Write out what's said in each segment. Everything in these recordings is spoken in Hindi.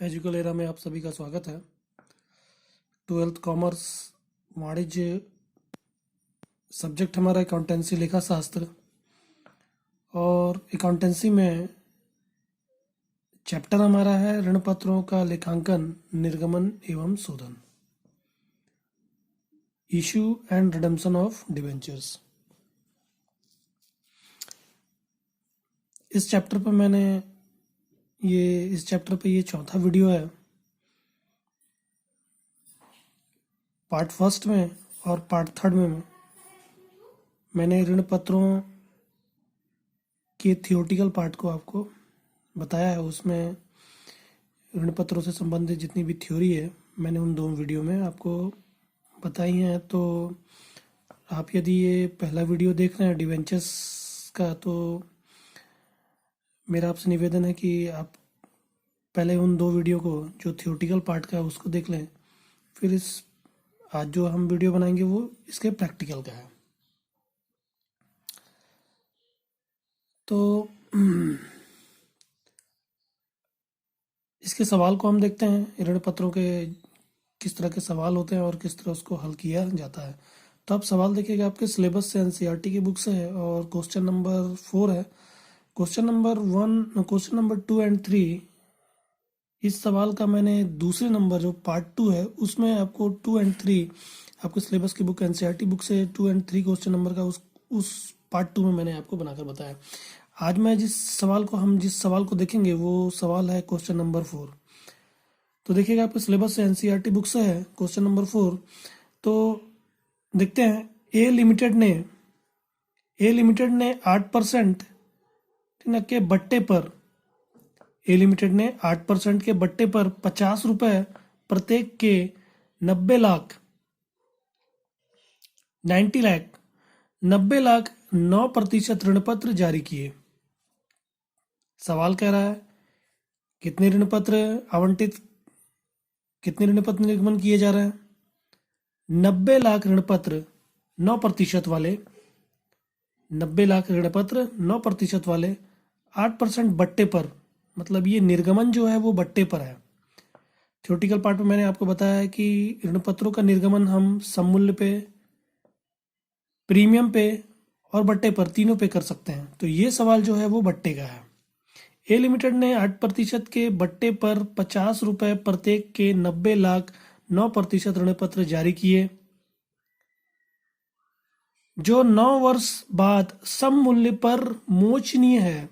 एजुकल एरा में आप सभी का स्वागत है। 12th कॉमर्स वाणिज्य सब्जेक्ट हमारा अकाउंटेंसी लेखा शास्त्र, और अकाउंटेंसी में चैप्टर हमारा है ऋण पत्रों का लेखांकन, निर्गमन एवं शोधन, issue and redemption of debentures. इस चैप्टर पे ये चौथा वीडियो है। पार्ट फर्स्ट में और पार्ट थर्ड में मैंने ऋण पत्रों के थियोरटिकल पार्ट को आपको बताया है। उसमें ऋण पत्रों से संबंधित जितनी भी थ्योरी है मैंने उन दो वीडियो में आपको बताई हैं। तो आप यदि ये पहला वीडियो देख रहे हैं डिवेंचर्स का, तो मेरा आपसे निवेदन है कि आप पहले उन दो वीडियो को जो थियोरटिकल पार्ट का है उसको देख लें, फिर इस आज जो हम वीडियो बनाएंगे वो इसके प्रैक्टिकल का है। तो इसके सवाल को हम देखते हैं, ऋण पत्रों के किस तरह के सवाल होते हैं और किस तरह उसको हल किया जाता है। तो आप सवाल देखिएगा, आपके सिलेबस से एनसीईआरटी की बुक से है और क्वेश्चन नंबर 4 है। Question number 1, question number 2 and 3, इस सवाल का मैंने दूसरे नंबर जो पार्ट 2 है उसमें आपको 2 एंड 3 आपके सिलेबस की बुक एनसीईआरटी बुक से 2 एंड 3 क्वेश्चन नंबर का उस पार्ट 2 में मैंने आपको बनाकर बताया। आज मैं जिस सवाल को देखेंगे वो सवाल है क्वेश्चन नंबर 4। तो देखिएगा, आपके सिलेबस से एनसीईआरटी बुक से है क्वेश्चन नंबर 4। तो देखते हैं, ए लिमिटेड ने 8% के बट्टे पर ए लिमिटेड ने 8% के बट्टे पर 50 रुपए प्रत्येक के 90 लाख 9% ऋणपत्र जारी किए। सवाल कह रहा है कितने ऋणपत्र निर्गमन किए जा रहे हैं। 90 लाख ऋणपत्र 9% वाले, 90 लाख ऋणपत्र 9% वाले 8% बट्टे पर, मतलब ये निर्गमन जो है वो बट्टे पर है। थ्योरेटिकल पार्ट में मैंने आपको बताया है कि ऋण पत्रों का निर्गमन हम सममूल्य पे, प्रीमियम पे और बट्टे पर तीनों पे कर सकते हैं। तो ये सवाल जो है वो बट्टे का है। ए लिमिटेड ने 8% के बट्टे पर 50 रुपए प्रत्येक के 90 लाख 9% ऋण पत्र जारी किए, जो 9 वर्ष बाद सम मूल्य पर मोचनीय है।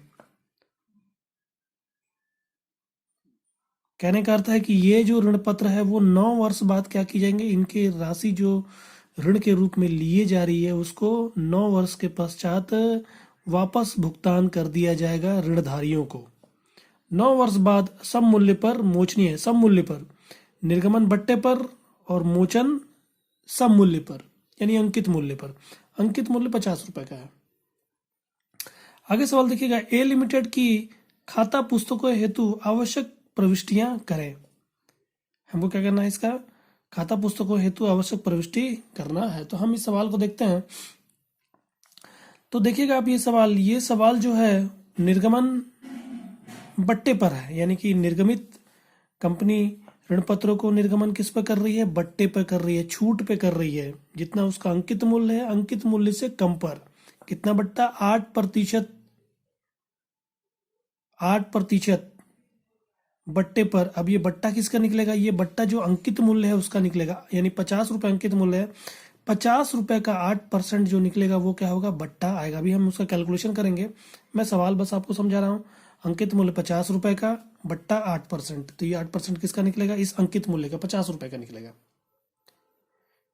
कहने का अर्थ है कि ये जो ऋण पत्र है वो 9 वर्ष बाद क्या की जाएंगे, इनके राशि जो ऋण के रूप में लिए जा रही है उसको 9 वर्ष के पश्चात वापस भुगतान कर दिया जाएगा ऋणधारियों को। 9 वर्ष बाद सम मूल्य पर मोचनीय है, सम मूल्य पर, निर्गमन बट्टे पर और मोचन सम मूल्य पर यानी अंकित मूल्य पर। अंकित मूल्य 50 रुपए का है। आगे सवाल देखिएगा, ए लिमिटेड की खाता पुस्तकों हेतु आवश्यक प्रविष्टियां करें। हमको क्या करना है, इसका खाता पुस्तकों हेतु आवश्यक प्रविष्टि करना है। तो हम इस सवाल को देखते हैं। तो देखिएगा आप, ये सवाल जो है निर्गमन बट्टे पर है, यानी कि निर्गमित कंपनी ऋण पत्रों को निर्गमन किस पर कर रही है, बट्टे पर कर रही है, छूट पे कर रही है। जितना उसका अंकित मूल्य है, अंकित मूल्य से कम पर। कितना बट्टा, 8%, 8% बट्टे पर। अब ये बट्टा किसका निकलेगा, ये बट्टा जो अंकित मूल्य है उसका निकलेगा, यानी 50 रुपए अंकित मूल्य है। 50 रुपए का 8% जो निकलेगा वो क्या होगा, बट्टा आएगा। अभी हम उसका कैलकुलेशन करेंगे, मैं सवाल बस आपको समझा रहा हूँ। अंकित मूल्य 50 रुपए का, बट्टा 8%, तो ये 8% किसका निकलेगा, इस अंकित मूल्य का 50 रुपए का निकलेगा।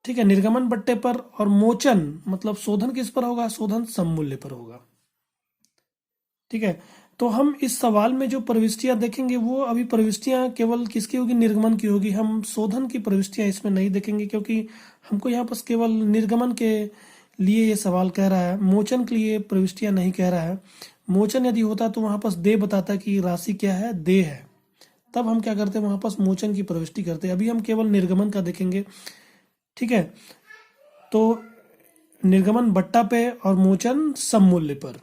ठीक है, निर्गमन बट्टे पर। और मोचन मतलब शोधन किस पर होगा, शोधन सम मूल्य पर होगा। ठीक है, तो हम इस सवाल में जो प्रविष्टियां देखेंगे वो अभी प्रविष्टियां केवल किसकी होगी, निर्गमन की होगी। हम शोधन की प्रविष्टियां इसमें नहीं देखेंगे, क्योंकि हमको यहाँ पर केवल निर्गमन के लिए ये सवाल कह रहा है, मोचन के लिए प्रविष्टियां नहीं कह रहा है। मोचन यदि होता तो वहां पर दे बताता कि राशि क्या है, दे है, तब हम क्या करते हैं, वहां पर मोचन की प्रविष्टि करते हैं। अभी हम केवल निर्गमन का देखेंगे। ठीक है, तो निर्गमन बट्टा पे और मोचन सम मूल्य पर।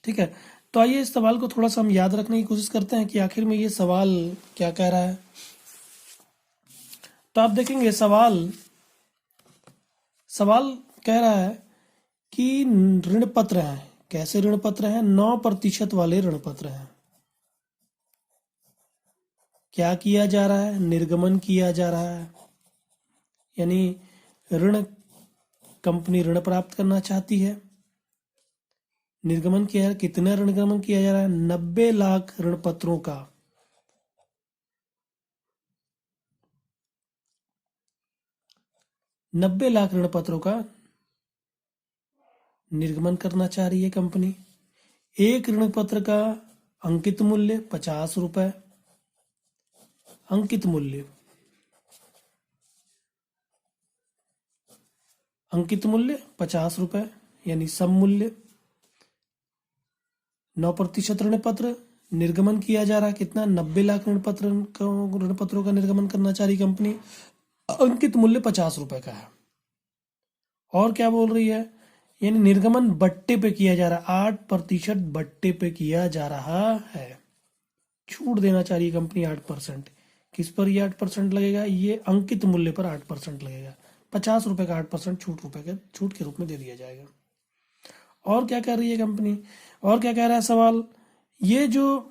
ठीक है, तो आइए इस सवाल को थोड़ा सा हम याद रखने की कोशिश करते हैं कि आखिर में ये सवाल क्या कह रहा है। तो आप देखेंगे सवाल कह रहा है कि ऋण पत्र हैं। कैसे ऋण पत्र हैं? 9% वाले ऋण पत्र हैं। क्या किया जा रहा है? निर्गमन किया जा रहा है, यानी ऋण कंपनी ऋण प्राप्त करना चाहती है। निर्गमन किया है, कितना ऋणगमन किया जा रहा है? 90 लाख ऋण पत्रों का 90 लाख ऋण पत्रों का निर्गमन करना चाह रही है कंपनी। एक ऋण पत्र का अंकित मूल्य 50 रुपए। अंकित मूल्य 50 रुपए, यानी सम मूल्य। 9% ऋण पत्र निर्गमन किया जा रहा है। कितना? 90 लाख ऋण पत्रों का निर्गमन करना चाह रही कंपनी। अंकित मूल्य 50 रुपए का है। और क्या बोल रही है? यानी निर्गमन बट्टे पे किया जा रहा है। 8% बट्टे पे किया जा रहा है। छूट देना चाह रही है कंपनी 8%। किस पर ये 8% लगेगा? ये अंकित मूल्य पर 8% लगेगा। 50 रुपए का 8% छूट के रूप में दे दिया जाएगा। और क्या कर रही है कंपनी? और क्या कह रहा है सवाल? ये जो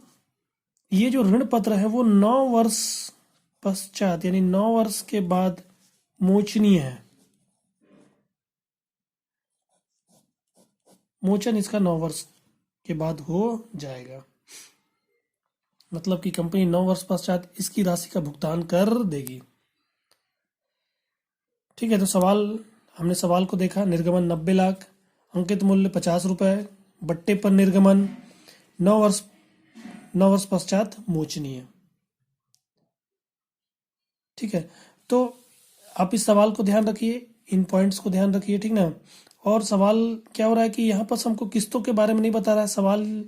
ऋण पत्र है वो 9 वर्ष पश्चात, यानी 9 वर्ष के बाद मोचनीय है। मोचन इसका 9 वर्ष के बाद हो जाएगा। मतलब कि कंपनी 9 वर्ष पश्चात इसकी राशि का भुगतान कर देगी। ठीक है, तो हमने सवाल को देखा। निर्गमन 90 लाख, अंकित मूल्य 50 रुपए, बट्टे पर निर्गमन, 9 वर्ष पश्चात मोचनीय। ठीक है, तो आप इस सवाल को ध्यान रखिए, इन पॉइंट्स को ध्यान रखिए, ठीक ना। और सवाल क्या हो रहा है कि यहाँ पर हमको किस्तों के बारे में नहीं बता रहा है। सवाल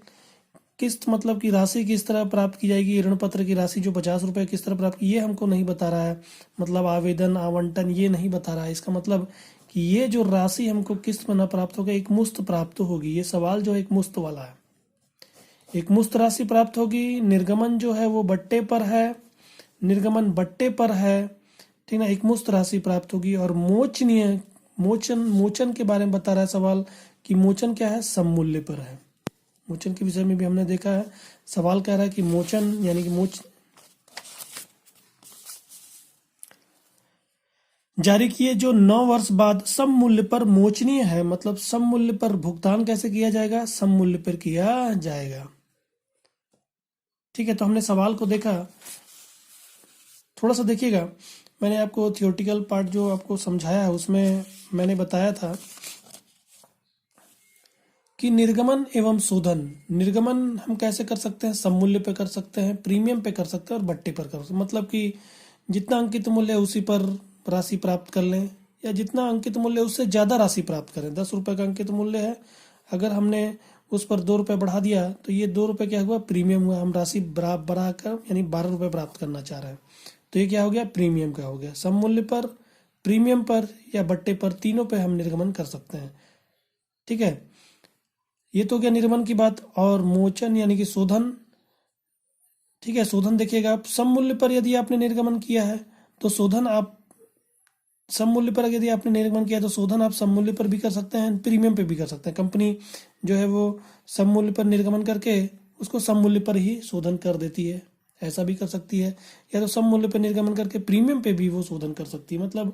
किस्त मतलब कि राशि किस तरह प्राप्त की जाएगी, ऋण पत्र की राशि जो 50 रुपए किस तरह प्राप्त की, ये हमको नहीं बता रहा है। मतलब आवेदन, आवंटन, ये नहीं बता रहा है। इसका मतलब कि ये जो राशि हमको किस्त में न प्राप्त होगा, एक मुश्त प्राप्त होगी। ये सवाल जो एक मुश्त वाला है, एक मुश्त राशि प्राप्त होगी। निर्गमन जो है वो बट्टे पर है, निर्गमन बट्टे पर है, ठीक ना। एक मुश्त राशि प्राप्त होगी। और मोचन के बारे में बता रहा है सवाल कि मोचन क्या है? सम मूल्य पर है। मोचन के विषय में भी हमने देखा है। सवाल कह रहा है कि मोचन यानी कि जारी किए जो 9 वर्ष बाद सम मूल्य पर मोचनीय है। मतलब सम मूल्य पर भुगतान कैसे किया जाएगा? सम मूल्य पर किया जाएगा। ठीक है, तो हमने सवाल को देखा। थोड़ा सा देखिएगा, मैंने आपको थियोरटिकल पार्ट जो आपको समझाया है उसमें मैंने बताया था कि निर्गमन एवं शोधन। निर्गमन हम कैसे कर सकते हैं? सम मूल्य पे कर सकते हैं, प्रीमियम पे कर सकते हैं और बट्टे पर कर सकते हैं। मतलब कि जितना अंकित मूल्य है उसी पर राशि प्राप्त कर लें, या जितना अंकित मूल्य है उससे ज़्यादा राशि प्राप्त करें। 10 रुपये का अंकित मूल्य है, अगर हमने उस पर 2 रुपये बढ़ा दिया तो ये 2 रुपये क्या हुआ? प्रीमियम हुआ। हम राशि बढ़ाकर यानी 12 रुपये प्राप्त करना चाह रहे हैं, तो ये क्या हो गया? प्रीमियम का हो गया। सम मूल्य पर, प्रीमियम पर या बट्टे पर, तीनों पे हम निर्गमन कर सकते हैं। ठीक है, ये तो क्या निर्गमन की बात। और मोचन यानी कि शोधन। ठीक है, शोधन देखिएगा आप, सम मूल्य पर यदि आपने निर्गमन किया है तो शोधन आप सम मूल्य पर यदि आपने निर्गमन किया तो शोधन आप सम मूल्य पर भी कर सकते हैं, प्रीमियम पे भी कर सकते हैं। कंपनी जो है वो सम मूल्य पर निर्गमन करके उसको सम मूल्य पर ही शोधन कर देती है, ऐसा भी कर सकती है। या तो सम मूल्य पर निर्गमन करके प्रीमियम पे भी वो शोधन कर सकती है। मतलब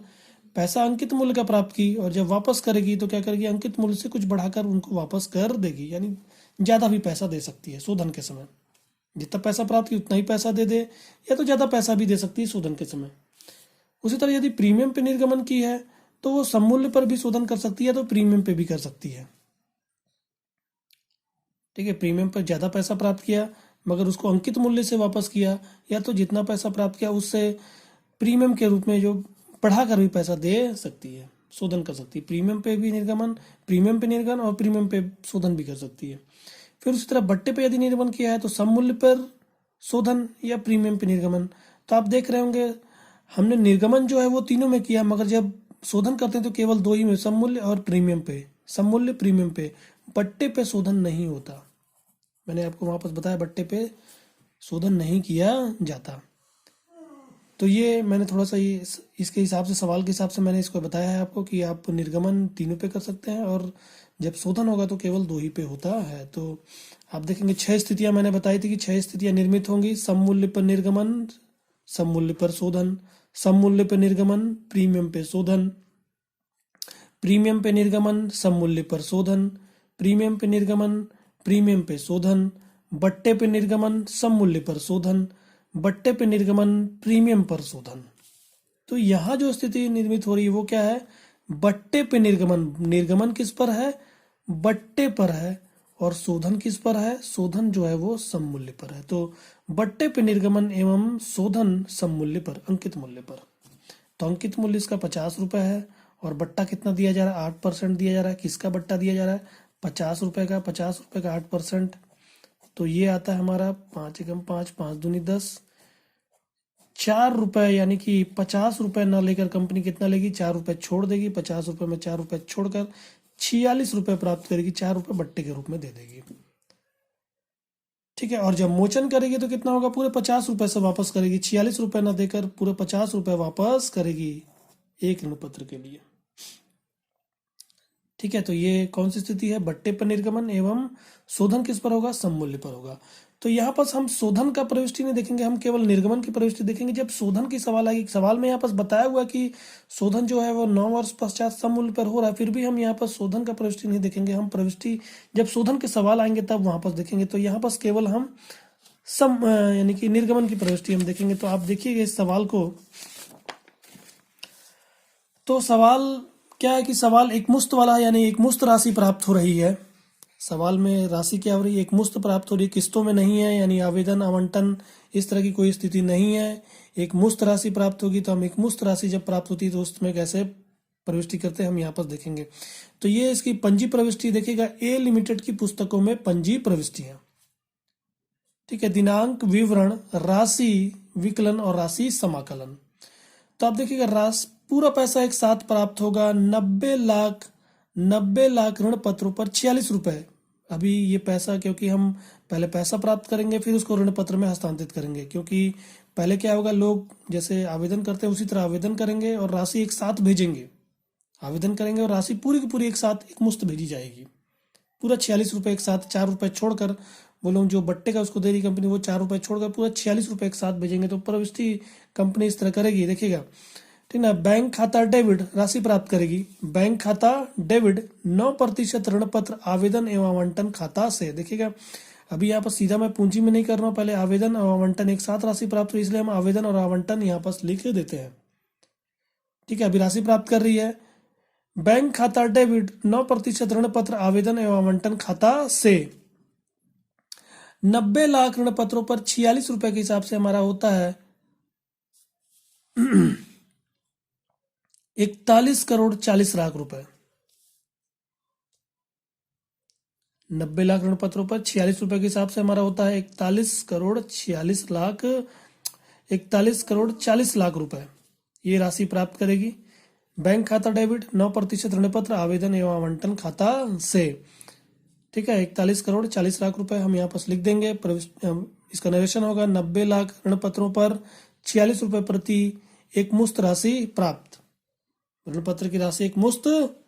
पैसा अंकित मूल्य का प्राप्त की और जब वापस करेगी तो क्या करेगी? अंकित मूल्य से कुछ बढ़ाकर उनको वापस कर देगी, यानी ज़्यादा भी पैसा दे सकती है शोधन के समय। जितना पैसा प्राप्त की उतना ही पैसा दे दे, या तो ज़्यादा पैसा भी दे सकती है शोधन के समय। उसी तरह यदि प्रीमियम पे निर्गमन की है तो वो सम मूल्य पर भी शोधन कर सकती है, तो प्रीमियम पे भी कर सकती है। ठीक है, प्रीमियम पर ज़्यादा पैसा प्राप्त किया मगर उसको अंकित मूल्य से वापस किया, या तो जितना पैसा प्राप्त किया उससे प्रीमियम के रूप में जो बढ़ाकर भी पैसा दे सकती है, शोधन कर सकती है। प्रीमियम पे निर्गमन और प्रीमियम पे शोधन भी कर सकती है। फिर उसी तरह बट्टे पे यदि निर्गमन किया है तो सम मूल्य पर शोधन या प्रीमियम पे निर्गमन। तो आप देख रहे होंगे हमने निर्गमन जो है वो तीनों में किया, मगर जब शोधन करते हैं तो केवल 2 ही में, सम मूल्य और प्रीमियम पे। सम मूल्य, प्रीमियम पे, बट्टे पे शोधन नहीं होता। मैंने आपको वापस बताया बट्टे पे शोधन नहीं किया जाता। तो ये मैंने थोड़ा सा ये इसके हिसाब से, सवाल के हिसाब से मैंने इसको बताया है आपको कि आप निर्गमन तीनों पे कर सकते हैं और जब शोधन होगा तो केवल दो ही पे होता है। तो आप देखेंगे 6 स्थितियां मैंने बताई थी कि 6 स्थितियां निर्मित होंगी। सम मूल्य पर निर्गमन, सम मूल्य पर शोधन, सम मूल्य पर निर्गमन, प्रीमियम पे शोधन, प्रीमियम पे निर्गमन, सम मूल्य पर शोधन, प्रीमियम पे निर्गमन, प्रीमियम पे शोधन, बट्टे पे निर्गमन, सम मूल्य पर शोधन, बट्टे पे निर्गमन, प्रीमियम पर शोधन। तो यहाँ जो स्थिति निर्मित हो रही है वो क्या है? बट्टे पे निर्गमन। निर्गमन किस पर है? बट्टे पर है। और शोधन किस पर है? शोधन जो है वो सम मूल्य पर है। तो बट्टे पे निर्गमन एवं शोधन सम मूल्य पर, अंकित मूल्य पर। तो अंकित मूल्य इसका 50 रुपए है और बट्टा कितना दिया जा रहा है? 8% दिया जा रहा है। किसका बट्टा दिया जा रहा है? 50 रुपए का। 50 रुपए का 8%, तो ये आता है हमारा 5 एकम 5, 5 दूनी 10, 4 रुपए। यानी कि 50 रुपए ना लेकर कंपनी कितना लेगी? 4 रुपए छोड़ देगी। 50 रुपए में 4 रुपए छोड़कर 46 रुपए प्राप्त करेगी। 4 रुपए बट्टे के रूप में दे देगी। ठीक है। और जब मोचन करेगी तो कितना होगा? पूरे 50 रुपए से वापस करेगी। 46 रुपए ना देकर पूरे 50 रुपए वापस करेगी एक ऋण पत्र के लिए। ठीक है। तो ये कौन सी स्थिति है? बट्टे पर निर्गमन एवं शोधन किस पर होगा? सम मूल्य पर होगा। तो यहाँ पर हम शोधन का प्रविष्टि नहीं देखेंगे, हम केवल निर्गमन की प्रविष्टि देखेंगे। जब शोधन की सवाल आएगी, सवाल में यहाँ पर बताया हुआ कि शोधन जो है वो 9 वर्ष पश्चात सम मूल्य पर हो रहा है, फिर भी हम यहाँ पर शोधन का प्रविष्टि नहीं देखेंगे। हम प्रविष्टि जब शोधन के सवाल आएंगे तब वहां पर देखेंगे। तो यहाँ पर केवल हम सम यानी कि निर्गमन की प्रविष्टि हम देखेंगे। तो आप देखिएगा इस सवाल को। तो सवाल क्या है कि सवाल एक मुश्त वाला है, यानी एक मुश्त राशि प्राप्त हो रही है। सवाल में राशि क्या हो रही है? एक मुश्त प्राप्त हो रही है, किस्तों में नहीं है, यानी आवेदन आवंटन इस तरह की कोई स्थिति नहीं है। एक मुश्त राशि प्राप्त होगी। तो हम एक मुश्त राशि जब प्राप्त होती है तो उसमें कैसे प्रविष्टि करते हैं हम यहाँ पर देखेंगे। तो ये इसकी पंजी प्रविष्टि देखिएगा। ए लिमिटेड की पुस्तकों में पंजी प्रविष्टियां। ठीक है। दिनांक, विवरण, राशि विकलन और राशि समाकलन। तो आप देखिएगा राशि, पूरा पैसा एक साथ प्राप्त होगा। 90 लाख ऋण पत्रों पर 46 रुपए। अभी ये पैसा, क्योंकि हम पहले पैसा प्राप्त करेंगे फिर उसको ऋण पत्र में हस्तांतरित करेंगे, क्योंकि पहले क्या होगा, लोग जैसे आवेदन करते हैं उसी तरह आवेदन करेंगे और राशि एक साथ भेजेंगे। आवेदन करेंगे और राशि पूरी की पूरी एक साथ एक मुश्त भेजी जाएगी। पूरा 46 रुपए एक साथ, 4 रुपए छोड़कर, वो लोग जो बट्टे का उसको दे रही कंपनी, वो 4 रुपए छोड़कर पूरा 46 रुपए एक साथ भेजेंगे। तो प्रविष्टि कंपनी इस तरह करेगी, देखिएगा। ठीक ना। बैंक खाता डेबिट, राशि प्राप्त करेगी। बैंक खाता डेबिट 9% ऋण पत्र आवेदन एवं आवंटन खाता से। देखिएगा अभी यहाँ पर सीधा मैं पूंजी में नहीं कर रहा हूँ, पहले आवेदन और आवंटन एक साथ राशि प्राप्त हुई, इसलिए हम आवेदन और आवंटन यहाँ पर लिख देते हैं। ठीक है। अभी राशि प्राप्त कर रही है। बैंक खाता डेबिट 9% ऋण पत्र आवेदन एवं आवंटन खाता से 90 लाख ऋण पत्रों पर 46 रुपए के हिसाब से हमारा होता है 41 करोड़ 40 लाख रुपए। 90 लाख ऋण पत्रों पर 46 रुपए के हिसाब से हमारा होता है 41 करोड़ 40 लाख रुपए। ये राशि प्राप्त करेगी। बैंक खाता डेबिट 9% ऋण पत्र आवेदन एवं आवंटन खाता से। ठीक है। 41 करोड़ 40 लाख रुपए हम यहाँ पर लिख देंगे। इसका नरेशन होगा 90 लाख ऋण पत्रों पर 46 रुपए प्रति एक मुश्त राशि प्राप्त। ऋण पत्र की राशि एक मुश्त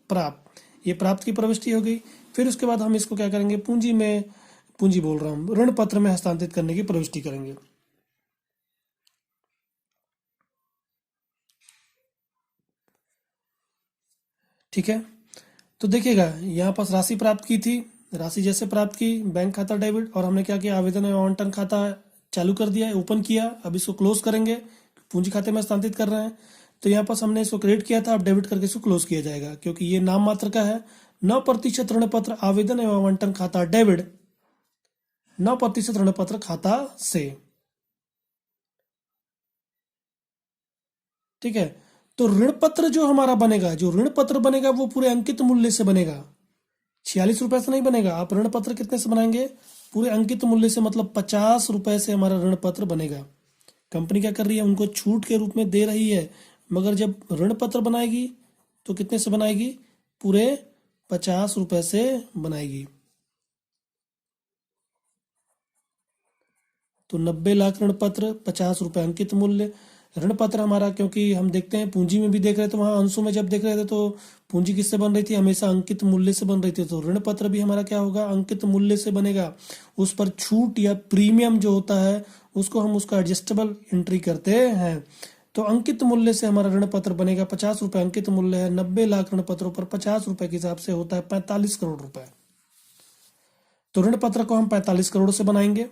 प्राप्त, ये प्राप्त की प्रविष्टि होगी। फिर उसके बाद हम इसको क्या करेंगे? पूंजी बोल रहा हूँ, ऋण पत्र में हस्तांतरित करने की प्रविष्टि करेंगे। ठीक है। तो देखिएगा यहाँ पास राशि प्राप्त की थी। राशि जैसे प्राप्त की, बैंक खाता डेबिट, और हमने क्या किया? आवेदन एवं आवंटन खाता चालू कर दिया है, ओपन किया। अब इसको क्लोज करेंगे, पूंजी खाते में हस्तांतरित कर रहे हैं। तो यहाँ पास हमने इसको क्रेडिट किया था, अब डेबिट करके इसको क्लोज किया जाएगा, क्योंकि ये नाम मात्र का है। 9% ऋण पत्र आवेदन एवं आवंटन खाता डेबिट 9% ऋण पत्र खाता से। ठीक है। तो ऋण पत्र जो हमारा बनेगा, जो ऋण पत्र बनेगा वो पूरे अंकित मूल्य से बनेगा। 46 रुपए से नहीं बनेगा। आप ऋण पत्र कितने से बनाएंगे? पूरे अंकित मूल्य से, मतलब 50 रुपए से हमारा ऋण पत्र बनेगा। कंपनी क्या कर रही है? उनको छूट के रूप में दे रही है, मगर जब ऋण पत्र बनाएगी तो कितने से बनाएगी? पूरे 50 रुपए से बनाएगी। तो 90 लाख ऋण पत्र, 50 रुपए अंकित मूल्य। ऋण पत्र हमारा, क्योंकि हम देखते हैं पूंजी में भी देख रहे थे, वहां अंशों में जब देख रहे थे तो पूंजी किससे बन रही थी, हमेशा अंकित मूल्य से बन रही थी। तो ऋण पत्र भी हमारा क्या होगा, अंकित मूल्य से बनेगा। उस पर छूट या प्रीमियम जो होता है उसको हम उसका एडजस्टेबल एंट्री करते हैं। तो अंकित मूल्य से हमारा ऋण पत्र बनेगा, 50 रुपए अंकित मूल्य है, 90 लाख ऋण पत्रों पर 50 रुपए के हिसाब से होता है 45 करोड़ रुपए। तो ऋण पत्र को हम 45 करोड़ से बनाएंगे।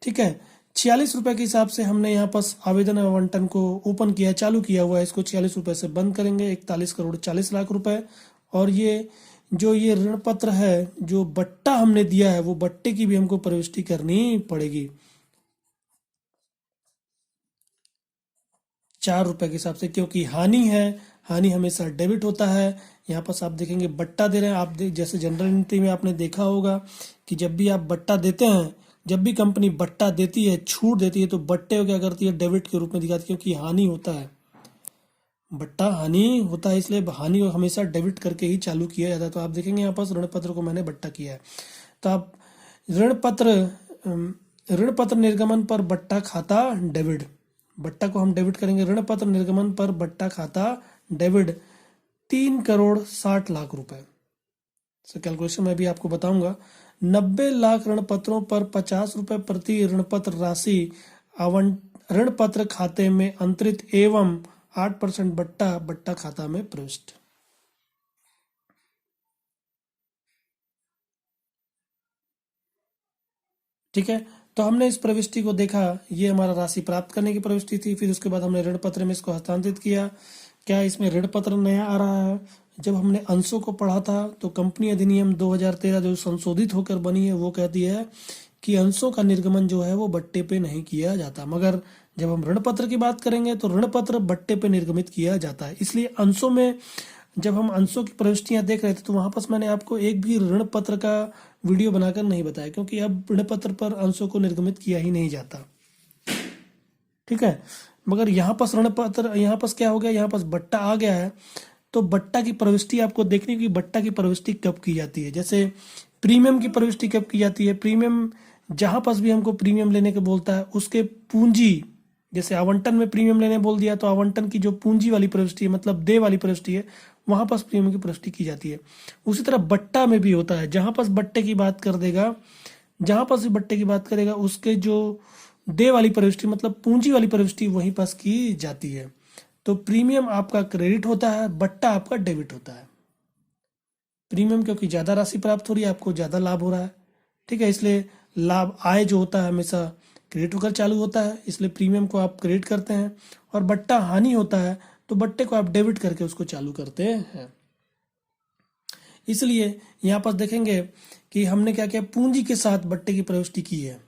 ठीक है, 46 रुपए के हिसाब से हमने यहाँ पर आवेदन आवंटन को ओपन किया, चालू किया हुआ है, इसको 46 रुपए से बंद करेंगे, 41 करोड़ 40 लाख रुपए। और ये ऋण पत्र है, जो बट्टा हमने दिया है, वो बट्टे की भी हमको प्रविष्टि करनी पड़ेगी 4 रुपए के हिसाब से, क्योंकि हानि है, हानि हमेशा डेबिट होता है। यहाँ पर आप देखेंगे बट्टा दे रहे हैं, जैसे जनरल नीति में आपने देखा होगा कि जब भी आप बट्टा देते हैं, जब भी कंपनी बट्टा देती है, छूट देती है, तो बट्टे को क्या करती है, डेबिट के रूप में दिखाती है, क्योंकि हानि होता है, बट्टा हानि होता है, इसलिए हानि को हमेशा डेबिट करके ही चालू किया जाता है। तो आप देखेंगे यहाँ पर ऋण पत्र को मैंने बट्टा किया है। तो आप ऋण पत्र ऋण पत्र निर्गमन पर बट्टा खाता डेबिट, बट्टा को हम डेबिट करेंगे, ऋण पत्र निर्गमन पर बट्टा खाता डेबिट 3 करोड़ 60 लाख रुपए। सो कैलकुलेशन मैं भी आपको बताऊंगा। 90 लाख ऋण पत्रों पर 50 रुपए प्रति ऋण पत्र राशि ऋण पत्र खाते में अंतरित एवं 8% बट्टा बट्टा खाता में प्रविष्ट। ठीक है, तो हमने इस प्रविष्टि को देखा, ये हमारा राशि प्राप्त करने की प्रविष्टि थी। फिर उसके बाद हमने ऋण पत्र में इसको हस्तांतरित किया। क्या इसमें ऋण पत्र नया आ रहा है? जब हमने अंशों को पढ़ा था तो कंपनी अधिनियम 2013 जो संशोधित होकर बनी है, वो कहती है कि अंशों का निर्गमन जो है वो बट्टे पे नहीं किया जाता। मगर जब हम ऋण पत्र की बात करेंगे तो ऋण पत्र बट्टे पे निर्गमित किया जाता है। इसलिए अंशों में, जब हम अंशों की प्रविष्टियां देख रहे थे तो वहां पर मैंने आपको एक भी ऋण पत्र का वीडियो बनाकर नहीं बताया, क्योंकि अब ऋण पत्र पर अंशों को निर्गमित किया ही नहीं जाता। ठीक है, मगर यहाँ पर ऋण पत्र, यहाँ पर क्या हो गया, यहाँ पर बट्टा आ गया है। तो बट्टा की प्रविष्टि आपको देखने की, बट्टा की प्रविष्टि कब की जाती है। जैसे प्रीमियम की प्रविष्टि कब की जाती है, प्रीमियम जहां पर भी हमको प्रीमियम लेने को बोलता है, उसके पूंजी, जैसे आवंटन में प्रीमियम लेने बोल दिया तो आवंटन की जो पूंजी वाली प्रविष्टि है, मतलब देय वाली प्रविष्टि है, वहां पर प्रीमियम की प्रविष्टि की जाती है। उसी तरह बट्टा में भी होता है, जहां पर बट्टे की बात कर देगा, जहां पर भी बट्टे की बात करेगा, उसके जो देय वाली प्रविष्टि मतलब पूंजी वाली प्रविष्टि वहीं पास की जाती है। तो प्रीमियम आपका क्रेडिट होता है, बट्टा आपका डेबिट होता है। प्रीमियम क्योंकि ज्यादा राशि प्राप्त हो रही है, आपको ज्यादा लाभ हो रहा है। ठीक है, इसलिए लाभ आय जो होता है हमेशा क्रेडिट होकर चालू होता है, इसलिए प्रीमियम को आप क्रेडिट करते हैं। और बट्टा हानि होता है तो बट्टे को आप डेबिट करके उसको चालू करते हैं। इसलिए यहाँ पर देखेंगे कि हमने क्या किया, पूंजी के साथ बट्टे की प्रविष्टि की है।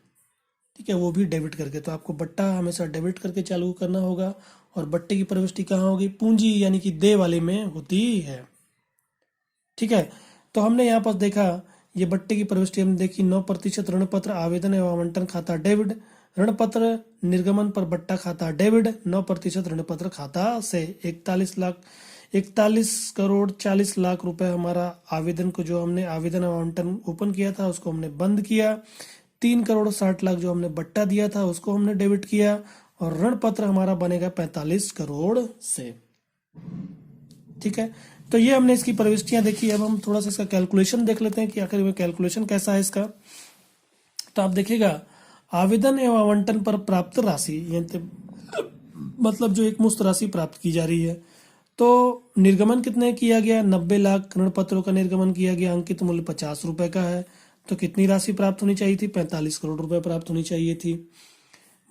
ठीक है, वो भी डेबिट करके। तो आपको बट्टा हमेशा डेबिट करके चालू करना होगा। और बट्टे की प्रविष्टि कहाँ होगी, पूंजी यानी कि देय वाले में होती है। ठीक है, तो हमने यहाँ पर देखा, ये बट्टे की प्रविष्टि हमने देखी, 9% ऋण पत्र आवेदन एवं आवंटन खाता डेबिट, ऋण पत्र निर्गमन पर बट्टा खाता डेबिट, 9% ऋण पत्र खाता से 41 करोड़ 40 लाख रुपए हमारा आवेदन को, जो हमने आवेदन आवंटन ओपन किया था उसको हमने बंद किया। 3 करोड़ 60 लाख जो हमने बट्टा दिया था उसको हमने डेबिट किया। और ऋण पत्र हमारा बनेगा 45 करोड़ से। ठीक है, तो ये हमने इसकी प्रविष्टियां देखी। अब हम थोड़ा सा इसका कैलकुलेशन देख लेते हैं कि आखिर में कैलकुलेशन कैसा है इसका। तो आप देखिएगा, आवेदन एवं आवंटन पर प्राप्त राशि, मतलब जो एक मुश्त राशि प्राप्त की जा रही है। तो निर्गमन कितने किया गया, 90 लाख ऋण पत्रों का निर्गमन किया गया, अंकित मूल्य 50 रुपए का है। तो कितनी राशि प्राप्त होनी चाहिए थी, 45 करोड़ रुपए प्राप्त होनी चाहिए थी।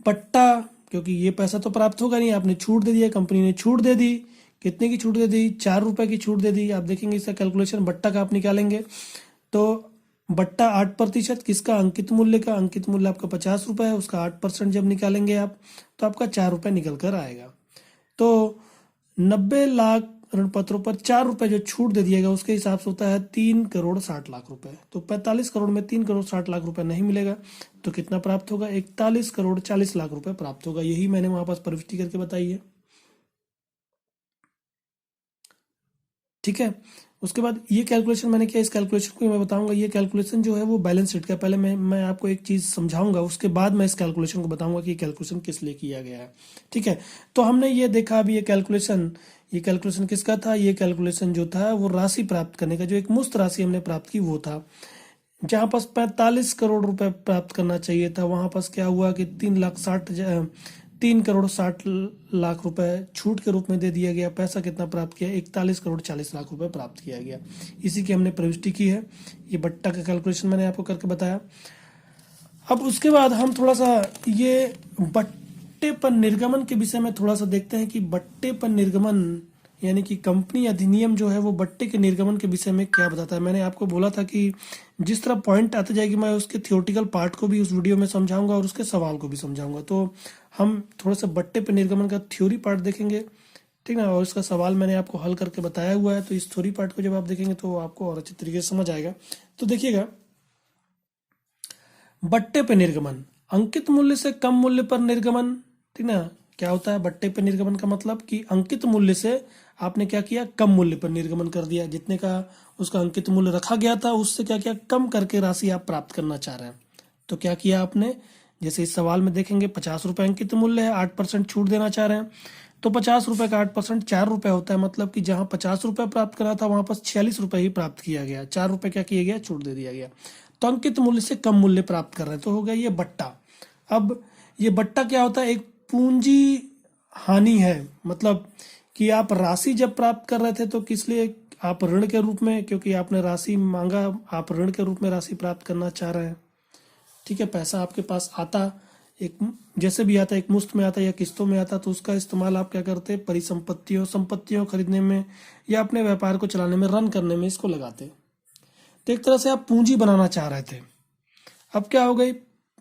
पट्टा, क्योंकि ये पैसा तो प्राप्त होगा नहीं, आपने छूट दे दिया, कंपनी ने छूट दे दी। कितने की छूट दे दी, 4 रुपए की छूट दे दी। आप देखेंगे इसका कैलकुलेशन बट्टा का आप निकालेंगे तो बट्टा 8%, किसका, अंकित मूल्य का। अंकित मूल्य आपका 50 रुपए है, उसका 8% जब निकालेंगे आप तो आपका 4 रुपए निकल कर आएगा। तो 90 लाख ऋण पत्रों पर 4 रुपए जो छूट दे दिएगा उसके हिसाब से होता है 3 करोड़ 60 लाख रुपए। तो 45 करोड़ में 3 करोड़ 60 लाख रुपए नहीं मिलेगा, तो कितना प्राप्त होगा, 41 करोड़ 40 लाख रुपए प्राप्त होगा। यही मैंने वहां पास प्रविष्टि करके बताई है। ठीक है। उसके बाद ये कैलकुलेशन मैंने किया, इस कैलकुलेशन को मैं बताऊंगा। ये कैलकुलेशन जो है वो बैलेंस शीट का, पहले मैं आपको एक चीज़ समझाऊंगा, उसके बाद मैं इस कैलकुलेशन को बताऊंगा कि ये कैलकुलेशन किस लिए किया गया है। ठीक है। तो हमने ये देखा अभी ये कैलकुलेशन किसका था? ये कैलकुलेशन जो था वो राशि प्राप्त करने का, जो एक मुफ्त राशि हमने प्राप्त की वो था। जहाँ पास 45 करोड़ रुपए प्राप्त करना चाहिए था, वहां पास क्या हुआ कि 3 करोड़ 60 लाख रुपए छूट के रूप में दे दिया गया। पैसा कितना प्राप्त किया? 41 करोड़ 40 लाख रुपए प्राप्त किया गया। इसी की हमने प्रविष्टि की है। ये बट्टा का कैलकुलेशन मैंने आपको करके बताया। अब उसके बाद हम थोड़ा सा ये बट्टे पर निर्गमन के विषय में थोड़ा सा देखते हैं कि बट्टे पर निर्गमन यानी कि कंपनी अधिनियम जो है वो बट्टे के निर्गमन के विषय में क्या बताता है। मैंने आपको बोला था कि जिस तरह पॉइंट आते जाएगी मैं उसके थियोरटिकल पार्ट को भी उस वीडियो में समझाऊंगा और उसके सवाल को भी समझाऊंगा। तो हम थोड़ा सा बट्टे पर निर्गमन का थ्योरी पार्ट देखेंगे, ठीक ना, और इसका सवाल मैंने आपको हल करके बताया हुआ है। तो इस थ्योरी पार्ट को जब आप देखेंगे तो आपको और अच्छी तरीके से समझ आएगा। तो देखिएगा, बट्टे पे निर्गमन, अंकित मूल्य से कम मूल्य पर निर्गमन, ठीक ना। क्या होता है बट्टे पे निर्गमन का मतलब कि अंकित मूल्य से आपने क्या किया? कम मूल्य पर निर्गमन कर दिया। जितने का उसका अंकित मूल्य रखा गया था उससे क्या किया? कम करके राशि आप प्राप्त करना चाह रहे हैं। तो क्या किया आपने? जैसे इस सवाल में देखेंगे 50 रुपए अंकित मूल्य है, 8% छूट देना चाह रहे हैं। तो 50 रुपए का 8% 4 रुपए होता है। मतलब कि जहां 50 रुपए प्राप्त करा था वहां पर 46 रुपए ही प्राप्त किया गया, 4 रुपए क्या किया गया? छूट दे दिया गया। तो अंकित मूल्य से कम मूल्य प्राप्त कर रहे हैं, तो हो गया ये बट्टा। अब ये बट्टा क्या होता है? एक पूंजी हानि है। मतलब कि आप राशि जब प्राप्त कर रहे थे तो किस लिए? आप ऋण के रूप में, क्योंकि आपने राशि मांगा, आप ऋण के रूप में राशि प्राप्त करना चाह रहे हैं। ठीक है। पैसा आपके पास आता, एक जैसे भी आता, एक मुश्त में आता या किस्तों में आता, तो उसका इस्तेमाल आप क्या करते? संपत्तियों खरीदने में या अपने व्यापार को चलाने में, रन करने में इसको लगाते। तो एक तरह से आप पूंजी बनाना चाह रहे थे। अब क्या हो गई?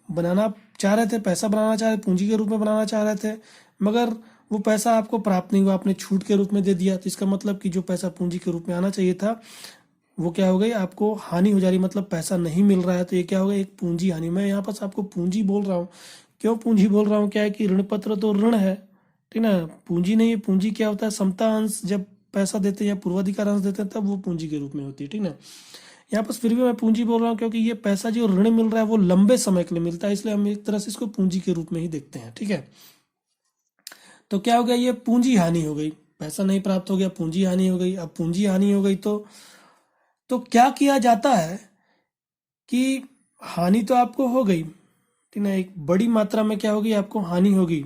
बनाना चाह रहे थे, पैसा बनाना चाह रहे, पूंजी के रूप में बनाना चाह रहे थे, मगर वो पैसा आपको प्राप्त नहीं हुआ, आपने छूट के रूप में दे दिया। तो इसका मतलब कि जो पैसा पूंजी के रूप में आना चाहिए था वो क्या हो गई? आपको हानि हो जा रही, मतलब पैसा नहीं मिल रहा है। तो ये क्या होगा? एक पूंजी हानि। मैं यहाँ पास आपको पूंजी बोल रहा हूँ। क्यों पूंजी बोल रहा हूँ? क्या है कि ऋण पत्र तो ऋण है, ठीक ना, पूंजी नहीं है। पूंजी क्या होता है? समता अंश जब पैसा देते हैं या पूर्वाधिकार अंश देते हैं तब वो पूंजी के रूप में होती है, ठीक ना। यहाँ पर फिर भी मैं पूंजी बोल रहा हूँ क्योंकि ये पैसा जो ऋण मिल रहा है वो लंबे समय के लिए मिलता है, इसलिए हम एक तरह से इसको पूंजी के रूप में ही देखते हैं, ठीक है। तो क्या हो गया? ये पूंजी हानि हो गई, पैसा नहीं प्राप्त हो गया, पूंजी हानि हो गई। अब पूंजी हानि हो गई तो क्या किया जाता है कि हानि तो आपको हो गई, ठीक ना, एक बड़ी मात्रा में क्या होगी? आपको हानि होगी।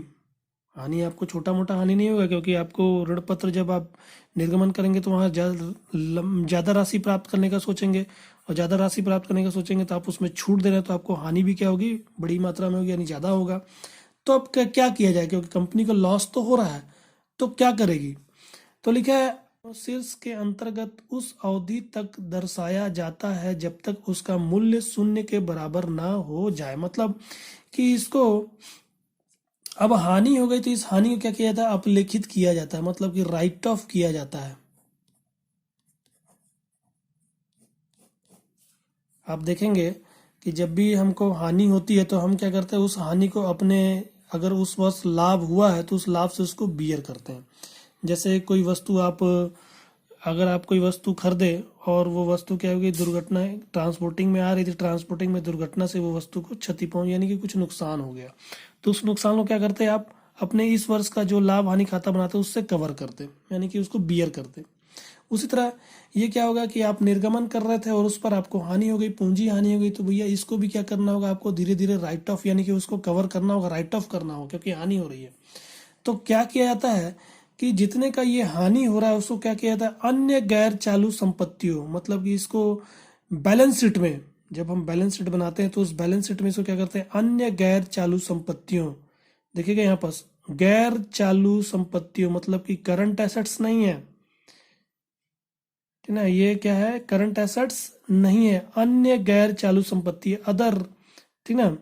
हानि आपको छोटा मोटा हानि नहीं होगा, क्योंकि आपको ऋण पत्र जब आप निर्गमन करेंगे तो वहाँ ज़्यादा राशि प्राप्त करने का सोचेंगे, और ज़्यादा राशि प्राप्त करने का सोचेंगे तो आप उसमें छूट दे रहे हैं, तो आपको हानि भी क्या होगी? बड़ी मात्रा में होगी, यानी ज़्यादा होगा। तो अब क्या किया जाए? क्योंकि कंपनी को लॉस तो हो रहा है, तो क्या करेगी? तो लिखा है, शीर्ष के अंतर्गत उस अवधि तक दर्शाया जाता है जब तक उसका मूल्य शून्य के बराबर ना हो जाए। मतलब कि इसको, अब हानि हो गई तो इस हानि को क्या किया जाता है? अपलेखित किया जाता है, मतलब कि राइट ऑफ किया जाता है। आप देखेंगे कि जब भी हमको हानि होती है तो हम क्या करते हैं? उस हानि को अपने, अगर उस वर्ष लाभ हुआ है तो उस लाभ से उसको बियर करते हैं। जैसे कोई वस्तु आप, अगर आप कोई वस्तु खरीदे और वो वस्तु क्या होगी? दुर्घटना, ट्रांसपोर्टिंग में आ रही थी, ट्रांसपोर्टिंग में दुर्घटना से वो वस्तु को क्षति पहुंच, यानी कि कुछ नुकसान हो गया, तो उस नुकसान को क्या करते हैं? आप अपने इस वर्ष का जो लाभ हानि खाता बनाते हैं उससे कवर करते, यानी कि उसको बियर करते। उसी तरह ये क्या होगा कि आप निर्गमन कर रहे थे और उस पर आपको हानि हो गई, पूंजी हानि हो गई, तो भैया इसको भी क्या करना होगा? आपको धीरे धीरे राइट ऑफ, यानी कि उसको कवर करना होगा, राइट ऑफ करना होगा, क्योंकि हानि हो रही है। तो क्या किया जाता है कि जितने का ये हानि हो रहा है उसको क्या किया जाता है? अन्य गैर चालू संपत्तियों, मतलब कि इसको बैलेंस शीट में, जब हम बैलेंस शीट बनाते हैं तो उस बैलेंस शीट में इसको क्या करते हैं? अन्य गैर चालू संपत्तियों। देखिएगा यहाँ पर गैर चालू संपत्तियों, मतलब कि करंट एसेट्स नहीं है, ठीक ना, ये क्या है? करंट एसेट्स नहीं है, अन्य गैर चालू संपत्ति, अदर, ठीक ना।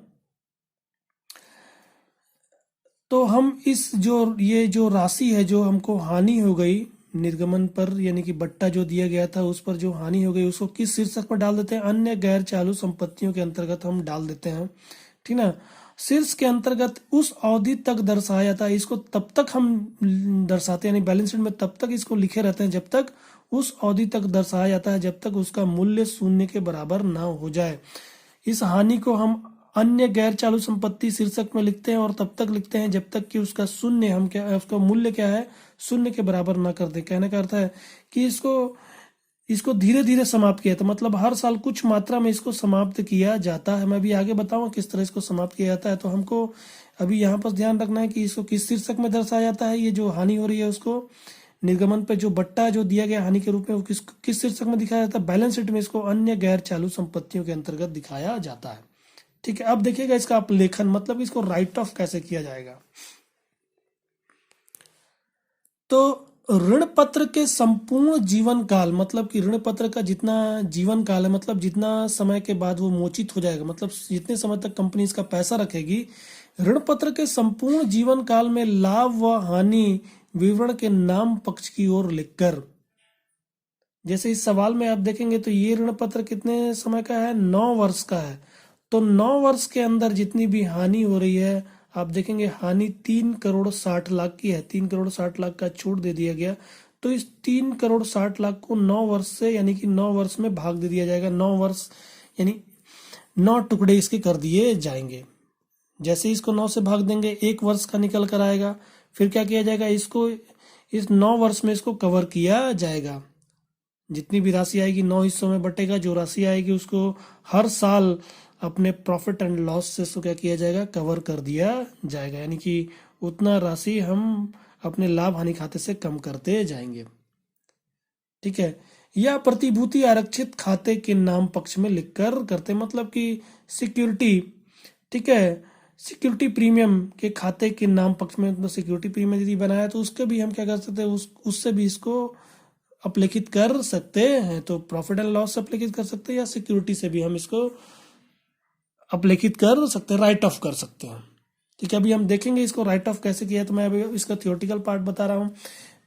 तो हम इस जो ये जो राशि है जो हमको हानि हो गई निर्गमन पर, यानी कि बट्टा जो दिया गया था उस पर जो हानि हो गई उसको किस शीर्षक पर डाल देते हैं? अन्य गैर चालू संपत्तियों के अंतर्गत हम डाल देते हैं, ठीक ना। शीर्ष के अंतर्गत उस अवधि तक दर्शाया था, इसको तब तक हम दर्शाते हैं, यानी बैलेंस शीट में तब तक इसको लिखे रहते हैं जब तक उस अवधि तक दर्शाया जाता है जब तक उसका मूल्य शून्य के बराबर ना हो जाए। इस हानि को हम अन्य गैर चालू संपत्ति शीर्षक में लिखते हैं और तब तक लिखते हैं जब तक कि उसका शून्य हम क्या उसका मूल्य क्या है शून्य के बराबर ना कर दे। कहने का अर्थ है कि इसको धीरे धीरे समाप्त किया, तो मतलब हर साल कुछ मात्रा में इसको समाप्त किया जाता है। मैं अभी आगे बताऊंगा किस तरह इसको समाप्त किया जाता है। तो हमको अभी यहाँ पर ध्यान रखना है कि इसको किस शीर्षक में दर्शाया जाता है। ये जो हानि हो रही है उसको निर्गमन पे जो बट्टा जो दिया गया हानि के रूप में वो किस शीर्षक में दिखाया जाता है। बैलेंस शीट में इसको अन्य गैर चालू संपत्तियों के अंतर्गत दिखाया जाता है। ठीक है, अब देखिएगा इसका अपलेखन, मतलब इसको राइट ऑफ कैसे किया जाएगा। तो ऋण पत्र के संपूर्ण जीवन काल, मतलब कि ऋण पत्र का जितना जीवन काल है, मतलब जितना समय के बाद वो मोचित हो जाएगा, मतलब जितने समय तक कंपनी इसका पैसा रखेगी, ऋण पत्र के संपूर्ण जीवन काल में लाभ व हानि विवरण के नाम पक्ष की ओर लिखकर, जैसे इस सवाल में आप देखेंगे तो ये ऋण पत्र कितने समय का है, 9 वर्ष का है। तो 9 वर्ष के अंदर जितनी भी हानि हो रही है, आप देखेंगे हानि 3,60,00,000 की है। 3,60,00,000 का छूट दे दिया गया। तो इस 3,60,00,000 को 9 वर्ष से यानी कि 9 वर्ष में भाग दे दिया जाएगा। 9 वर्ष यानी 9 टुकड़े इसके कर दिए जाएंगे। जैसे इसको 9 से भाग देंगे 1 वर्ष का निकल कर आएगा। फिर क्या किया जाएगा, इसको इस 9 वर्ष में इसको कवर किया जाएगा। जितनी भी राशि आएगी 9 हिस्सों में बटेगा। जो राशि आएगी उसको हर साल अपने प्रॉफिट एंड लॉस से उसको क्या किया जाएगा, कवर कर दिया जाएगा। यानी कि उतना राशि हम अपने लाभ हानि खाते से कम करते जाएंगे। ठीक है, या प्रतिभूति आरक्षित खाते के नाम पक्ष में लिखकर करते, मतलब कि सिक्योरिटी, ठीक है, सिक्योरिटी प्रीमियम के खाते के नाम पक्ष में, मतलब सिक्योरिटी प्रीमियम यदि बनाया तो उसके भी हम क्या कर सकते हैं, उससे भी इसको अपलेखित कर सकते हैं। तो प्रॉफिट एंड लॉस से अपलेखित कर सकते हैं या सिक्योरिटी से भी हम इसको अपलेखित कर सकते हैं, राइट ऑफ कर सकते हैं। ठीक है, अभी हम देखेंगे इसको राइट ऑफ कैसे किया है। तो मैं अभी इसका थियोरटिकल पार्ट बता रहा हूँ।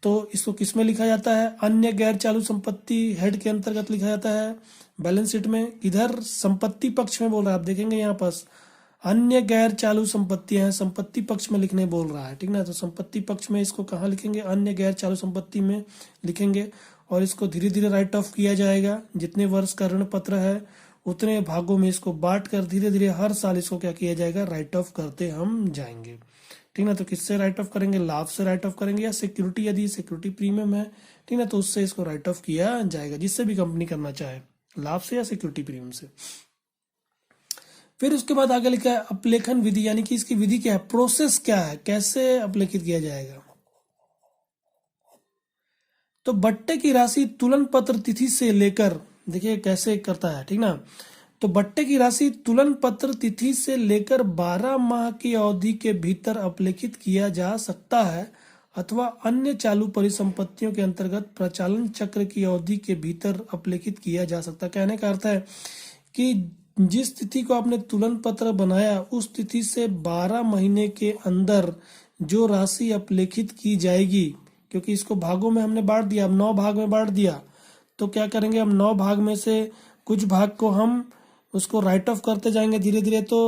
तो इसको किस में लिखा जाता है, अन्य गैर चालू संपत्ति हेड के अंतर्गत लिखा जाता है बैलेंस शीट में। इधर संपत्ति पक्ष में बोल रहा है, आप देखेंगे यहाँ पास अन्य गैर चालू संपत्तियां हैं, संपत्ति पक्ष में लिखने बोल रहा है। ठीक ना, तो संपत्ति पक्ष में इसको कहाँ लिखेंगे, अन्य गैर चालू संपत्ति में लिखेंगे और इसको धीरे धीरे राइट ऑफ किया जाएगा। जितने वर्ष का ऋण पत्र है उतने भागों में इसको बांट कर धीरे धीरे हर साल इसको क्या किया जाएगा, राइट ऑफ करते हम जाएंगे। ठीक ना, तो किससे राइट ऑफ करेंगे, लाभ से राइट ऑफ करेंगे या सिक्योरिटी, यदि सिक्योरिटी प्रीमियम है, ठीक ना, तो उससे इसको राइट ऑफ किया जाएगा। जिससे भी कंपनी करना चाहे, लाभ से या सिक्योरिटी प्रीमियम से। फिर उसके बाद आगे लिखा है अपलेखन विधि, यानी कि इसकी विधि क्या है, प्रोसेस क्या है, कैसे अपलेखित किया जाएगा। तो बट्टे की राशि तुलन पत्र तिथि से लेकर, देखिए कैसे करता है। ठीक ना, तो बट्टे की राशि तुलन पत्र तिथि से लेकर 12 माह की अवधि के भीतर अपलेखित किया जा सकता है अथवा अन्य चालू परिसंपत्तियों के अंतर्गत प्रचालन चक्र की अवधि के भीतर अपलेखित किया जा सकता है। कहने का अर्थ है कि जिस तिथि को आपने तुलन पत्र बनाया उस तिथि से 12 महीने के अंदर जो राशि अपलेखित की जाएगी, क्योंकि इसको भागों में हमने बांट दिया, अब 9 भाग में बांट दिया, तो क्या करेंगे, हम 9 भाग में से कुछ भाग को हम उसको राइट ऑफ करते जाएंगे धीरे धीरे। तो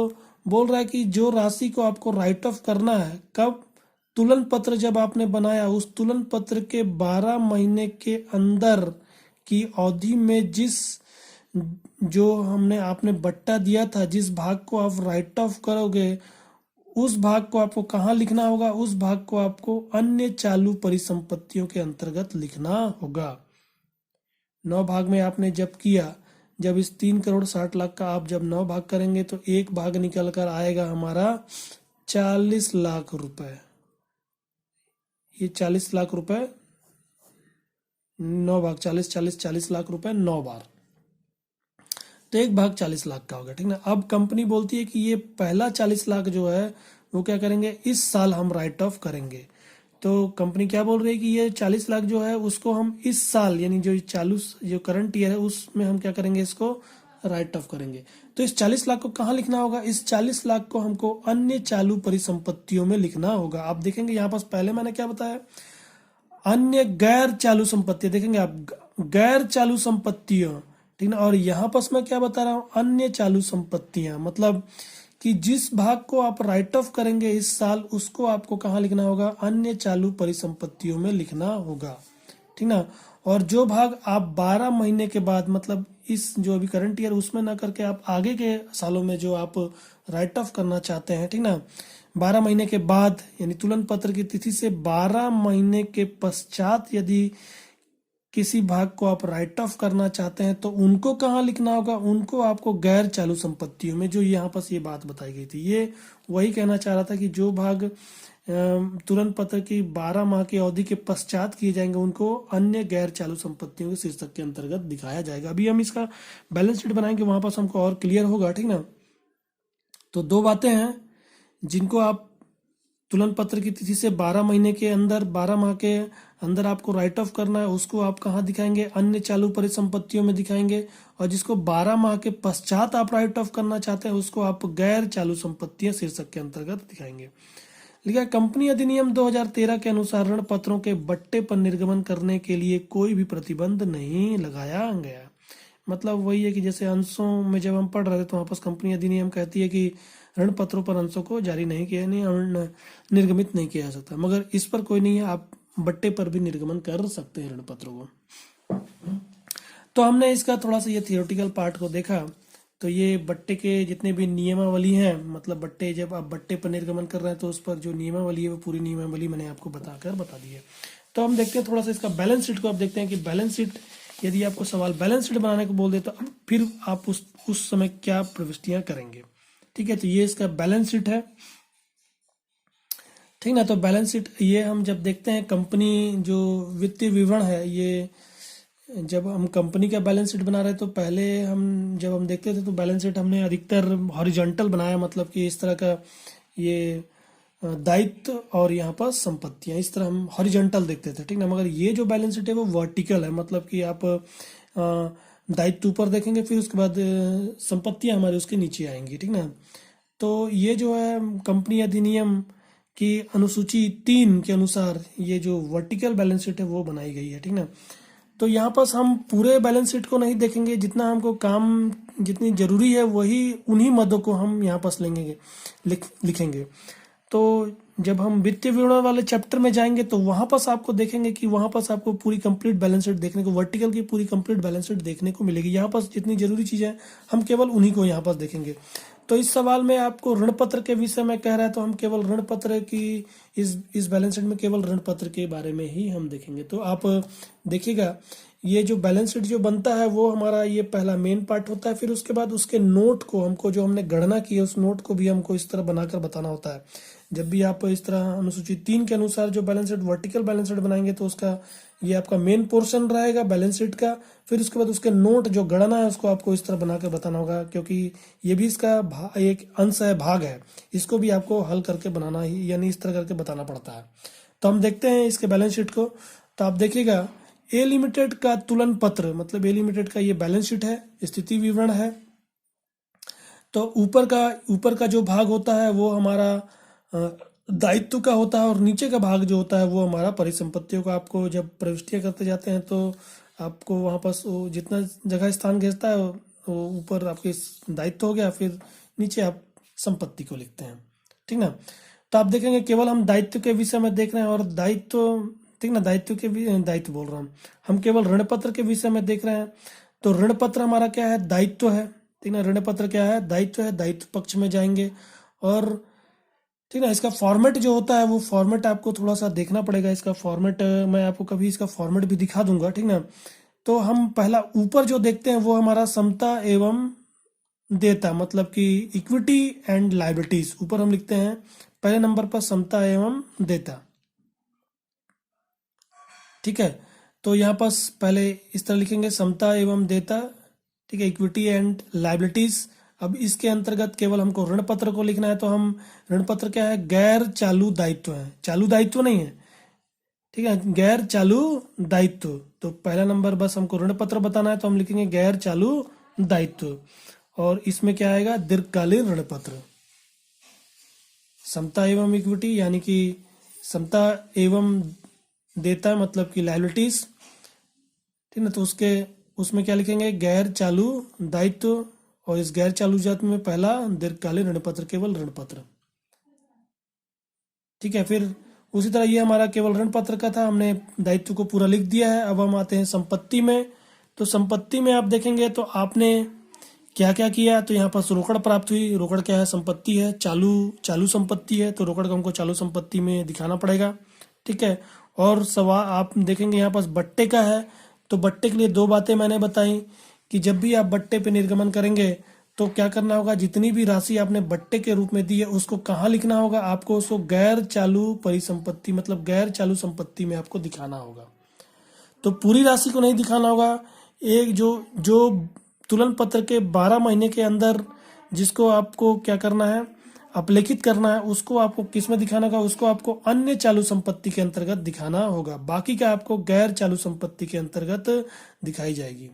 बोल रहा है कि जो राशि को आपको राइट ऑफ करना है कब, तुलन पत्र जब आपने बनाया उस तुलन पत्र के 12 महीने के अंदर की अवधि में जिस जो हमने आपने बट्टा दिया था, जिस भाग को आप राइट ऑफ करोगे उस भाग को आपको कहाँ लिखना होगा, उस भाग को आपको अन्य चालू परिसंपत्तियों के अंतर्गत लिखना होगा। 9 भाग में आपने जब किया, जब इस 3,60,00,000 का आप जब 9 भाग करेंगे तो एक भाग निकल कर आएगा हमारा 40 लाख रुपए। ये 40 लाख रुपए 9 भाग, 40 लाख रुपए 9 बार, तो एक भाग 40 लाख का होगा। ठीक ना, अब कंपनी बोलती है कि ये पहला 40 लाख जो है वो क्या करेंगे, इस साल हम राइट ऑफ करेंगे। तो कंपनी क्या बोल रही है कि ये 40 लाख जो है उसको हम इस साल यानी जो चालू जो करंट ईयर है उसमें हम क्या करेंगे, इसको राइट ऑफ करेंगे। तो इस 40 लाख को कहाँ लिखना होगा, इस 40 लाख को हमको अन्य चालू परिसंपत्तियों में लिखना होगा। आप देखेंगे यहाँ पास पहले मैंने क्या बताया, अन्य गैर चालू संपत्ति, देखेंगे आप गैर चालू संपत्तियों, ठीक ना, और यहाँ पास मैं क्या बता रहा हूँ, अन्य चालू संपत्तियां, मतलब कि जिस भाग को आप राइट ऑफ करेंगे इस साल उसको आपको कहाँ लिखना होगा, अन्य चालू परिसंपत्तियों में लिखना होगा। ठीक ना, और जो भाग आप 12 महीने के बाद, मतलब इस जो अभी करंट ईयर उसमें ना करके आप आगे के सालों में जो आप राइट ऑफ करना चाहते हैं, ठीक ना, 12 महीने के बाद यानी तुलन पत्र की तिथि से 12 महीने के पश्चात यदि किसी भाग को आप राइट ऑफ करना चाहते हैं तो उनको कहाँ लिखना होगा, उनको आपको गैर चालू संपत्तियों में, जो यहाँ पर ये बात बताई गई थी, ये वही कहना चाह रहा था कि जो भाग तुरंत पत्र की 12 माह की अवधि के पश्चात किए जाएंगे उनको अन्य गैर चालू संपत्तियों के शीर्षक के अंतर्गत दिखाया जाएगा। अभी हम इसका बैलेंस शीट बनाएंगे, वहां पर हमको और क्लियर होगा, ठीक ना। तो दो बातें हैं जिनको आप तुलन पत्र की तिथि से 12 महीने के अंदर, 12 माह के अंदर आपको राइट ऑफ करना है, उसको आप कहाँ दिखाएंगे, अन्य चालू परिसंपत्तियों में दिखाएंगे। और जिसको 12 माह के पश्चात आप राइट ऑफ करना चाहते हैं उसको आप गैर चालू संपत्तियां शीर्षक के अंतर्गत दिखाएंगे। लिखा, कंपनी अधिनियम 2013 के अनुसार ऋण पत्रों के बट्टे पर निर्गमन करने के लिए कोई भी प्रतिबंध नहीं लगाया गया। मतलब वही है कि जैसे अंशों में जब हम पढ़ रहे थे तो वहाँ पर कंपनी अधिनियम कहती है कि ऋण पत्रों पर अंशों को जारी नहीं किया, नहीं निर्गमित नहीं किया जा सकता, मगर इस पर कोई नहीं है, आप बट्टे पर भी निर्गमन कर सकते हैं ऋण पत्रों को। तो हमने इसका थोड़ा सा ये थियोरटिकल पार्ट को देखा। तो ये बट्टे के जितने भी नियमावली हैं, मतलब बट्टे, जब आप बट्टे पर निर्गमन कर रहे हैं तो उस पर जो नियमावली है वो पूरी नियमावली मैंने आपको बता दी है। तो हम देखते हैं थोड़ा सा इसका बैलेंस शीट को। आप देखते हैं कि बैलेंस शीट, यदि आपको सवाल बैलेंस शीट बनाने को बोल दे तो अब फिर आप उस समय क्या प्रविष्टियां करेंगे, ठीक है। तो ये इसका बैलेंस शीट है, ठीक ना। तो बैलेंस शीट ये हम जब देखते हैं, कंपनी जो वित्तीय विवरण है, ये जब हम कंपनी का बैलेंस शीट बना रहे तो पहले जब हम देखते थे तो बैलेंस शीट हमने अधिकतर हॉरिजॉन्टल बनाया, मतलब कि इस तरह का ये दायित्व और यहाँ पर संपत्तियां, इस तरह हम हॉरिजॉन्टल देखते थे, ठीक ना। मगर ये जो बैलेंस शीट है वो वर्टिकल है, मतलब कि आप दायित्व ऊपर देखेंगे, फिर उसके बाद संपत्तियां हमारे उसके नीचे आएंगी, ठीक ना। तो ये जो है कंपनी अधिनियम की अनुसूची 3 के अनुसार ये जो वर्टिकल बैलेंस शीट है वो बनाई गई है, ठीक ना। तो यहाँ पर हम पूरे बैलेंस शीट को नहीं देखेंगे, जितना हमको काम, जितनी जरूरी है वही उन्हीं मदों को हम यहाँ पर लेंगे, लिखेंगे। तो जब हम वित्तीय विवरण वाले चैप्टर में जाएंगे तो वहां पर आपको देखेंगे कि वहां पर आपको पूरी कंप्लीट बैलेंस शीट देखने को, वर्टिकल की पूरी कंप्लीट बैलेंस शीट देखने को मिलेगी। यहाँ पर जितनी जरूरी चीजें हैं हम केवल उन्हीं को यहाँ पर देखेंगे। तो इस सवाल में आपको ऋण पत्र के विषय में कह रहा है तो हम केवल ऋण पत्र की इस बैलेंस शीट में केवल ऋण पत्र के बारे में ही हम देखेंगे। तो आप देखिएगा, ये जो बैलेंस शीट जो बनता है वो हमारा ये पहला मेन पार्ट होता है। फिर उसके बाद उसके नोट को हमको, जो हमने गणना की है उस नोट को भी हमको इस तरह बनाकर बताना होता है। जब भी आप इस तरह अनुसूची 3 के अनुसार जो balance sheet, vertical balance sheet बनाएंगे तो उसका ये आपका मेन पोर्शन रहेगा बैलेंस शीट का। फिर उसके बाद उसके नोट जो गणना है उसको आपको इस तरह बनाकर बताना होगा, क्योंकि ये भी इसका एक अंश है, भाग है, इसको भी आपको हल करके बनाना ही, यानी इस तरह करके बताना पड़ता है। तो हम देखते हैं इसके बैलेंस शीट को। तो आप देखिएगा, ए लिमिटेड का तुलन पत्र, मतलब ए लिमिटेड का ये बैलेंस शीट है, स्थिति विवरण है। तो ऊपर का जो भाग होता है वो हमारा दायित्व का होता है, और नीचे का भाग जो होता है वो हमारा परिसंपत्तियों का। आपको जब प्रविष्टियां करते जाते हैं तो आपको वहाँ पर जितना जगह स्थान घेरता है वो ऊपर आपके दायित्व हो गया, फिर नीचे आप संपत्ति को लिखते हैं, ठीक ना। तो आप देखेंगे केवल हम दायित्व के विषय में देख रहे हैं, और दायित्व, ठीक ना, दायित्व बोल रहा हूँ, हम केवल ऋण पत्र के विषय में देख रहे हैं। तो ऋण पत्र हमारा क्या है, दायित्व है, ठीक ना। ऋण पत्र क्या है, दायित्व है, दायित्व पक्ष में जाएंगे। और ठीक ना, इसका फॉर्मेट जो होता है वो फॉर्मेट आपको थोड़ा सा देखना पड़ेगा। इसका फॉर्मेट मैं आपको कभी इसका फॉर्मेट भी दिखा दूंगा, ठीक ना। तो हम पहला ऊपर जो देखते हैं वो हमारा समता एवं देयता, मतलब कि इक्विटी एंड लायबिलिटीज, ऊपर हम लिखते हैं पहले नंबर पर समता एवं देयता, ठीक है। तो यहाँ पर पहले इस तरह लिखेंगे समता एवं देयता, ठीक है, इक्विटी एंड लायबिलिटीज। अब इसके अंतर्गत केवल हमको ऋण पत्र को लिखना है, तो हम ऋण पत्र क्या है, गैर चालू दायित्व है, चालू दायित्व नहीं है, ठीक है, गैर चालू दायित्व। तो पहला नंबर बस हमको ऋण पत्र बताना है तो हम लिखेंगे गैर चालू दायित्व, और इसमें क्या आएगा, दीर्घकालीन ऋण पत्र। समता एवं इक्विटी यानी कि समता एवं देता मतलब कि लायबिलिटीज, ठीक ना। तो उसमें क्या लिखेंगे, गैर चालू दायित्व, और इस गैर चालू दायित्व में पहला दीर्घकालीन ऋण पत्र, केवल ऋण पत्र, ठीक है। फिर उसी तरह ये हमारा केवल ऋण पत्र का था, हमने दायित्व को पूरा लिख दिया है। अब हम आते हैं संपत्ति में। तो संपत्ति में आप देखेंगे तो आपने क्या क्या किया। तो यहाँ पर रोकड़ प्राप्त हुई। रोकड़ क्या है? संपत्ति है, चालू संपत्ति है, तो रोकड़ को हमको चालू संपत्ति में दिखाना पड़ेगा। ठीक है। और सवाल आप देखेंगे यहाँ पास बट्टे का है। तो बट्टे के लिए दो बातें मैंने बताई कि जब भी आप बट्टे पे निर्गमन करेंगे तो क्या करना होगा, जितनी भी राशि आपने बट्टे के रूप में दी है उसको कहाँ लिखना होगा, आपको उसको गैर चालू परिसंपत्ति मतलब गैर चालू संपत्ति में आपको दिखाना होगा। तो पूरी राशि को नहीं दिखाना होगा। एक जो जो तुलन पत्र के 12 महीने के अंदर जिसको आपको क्या करना है, अपलेखित करना है, उसको आपको किस में दिखाना होगा, उसको आपको अन्य चालू संपत्ति के अंतर्गत दिखाना होगा। बाकी का आपको गैर चालू संपत्ति के अंतर्गत दिखाई जाएगी।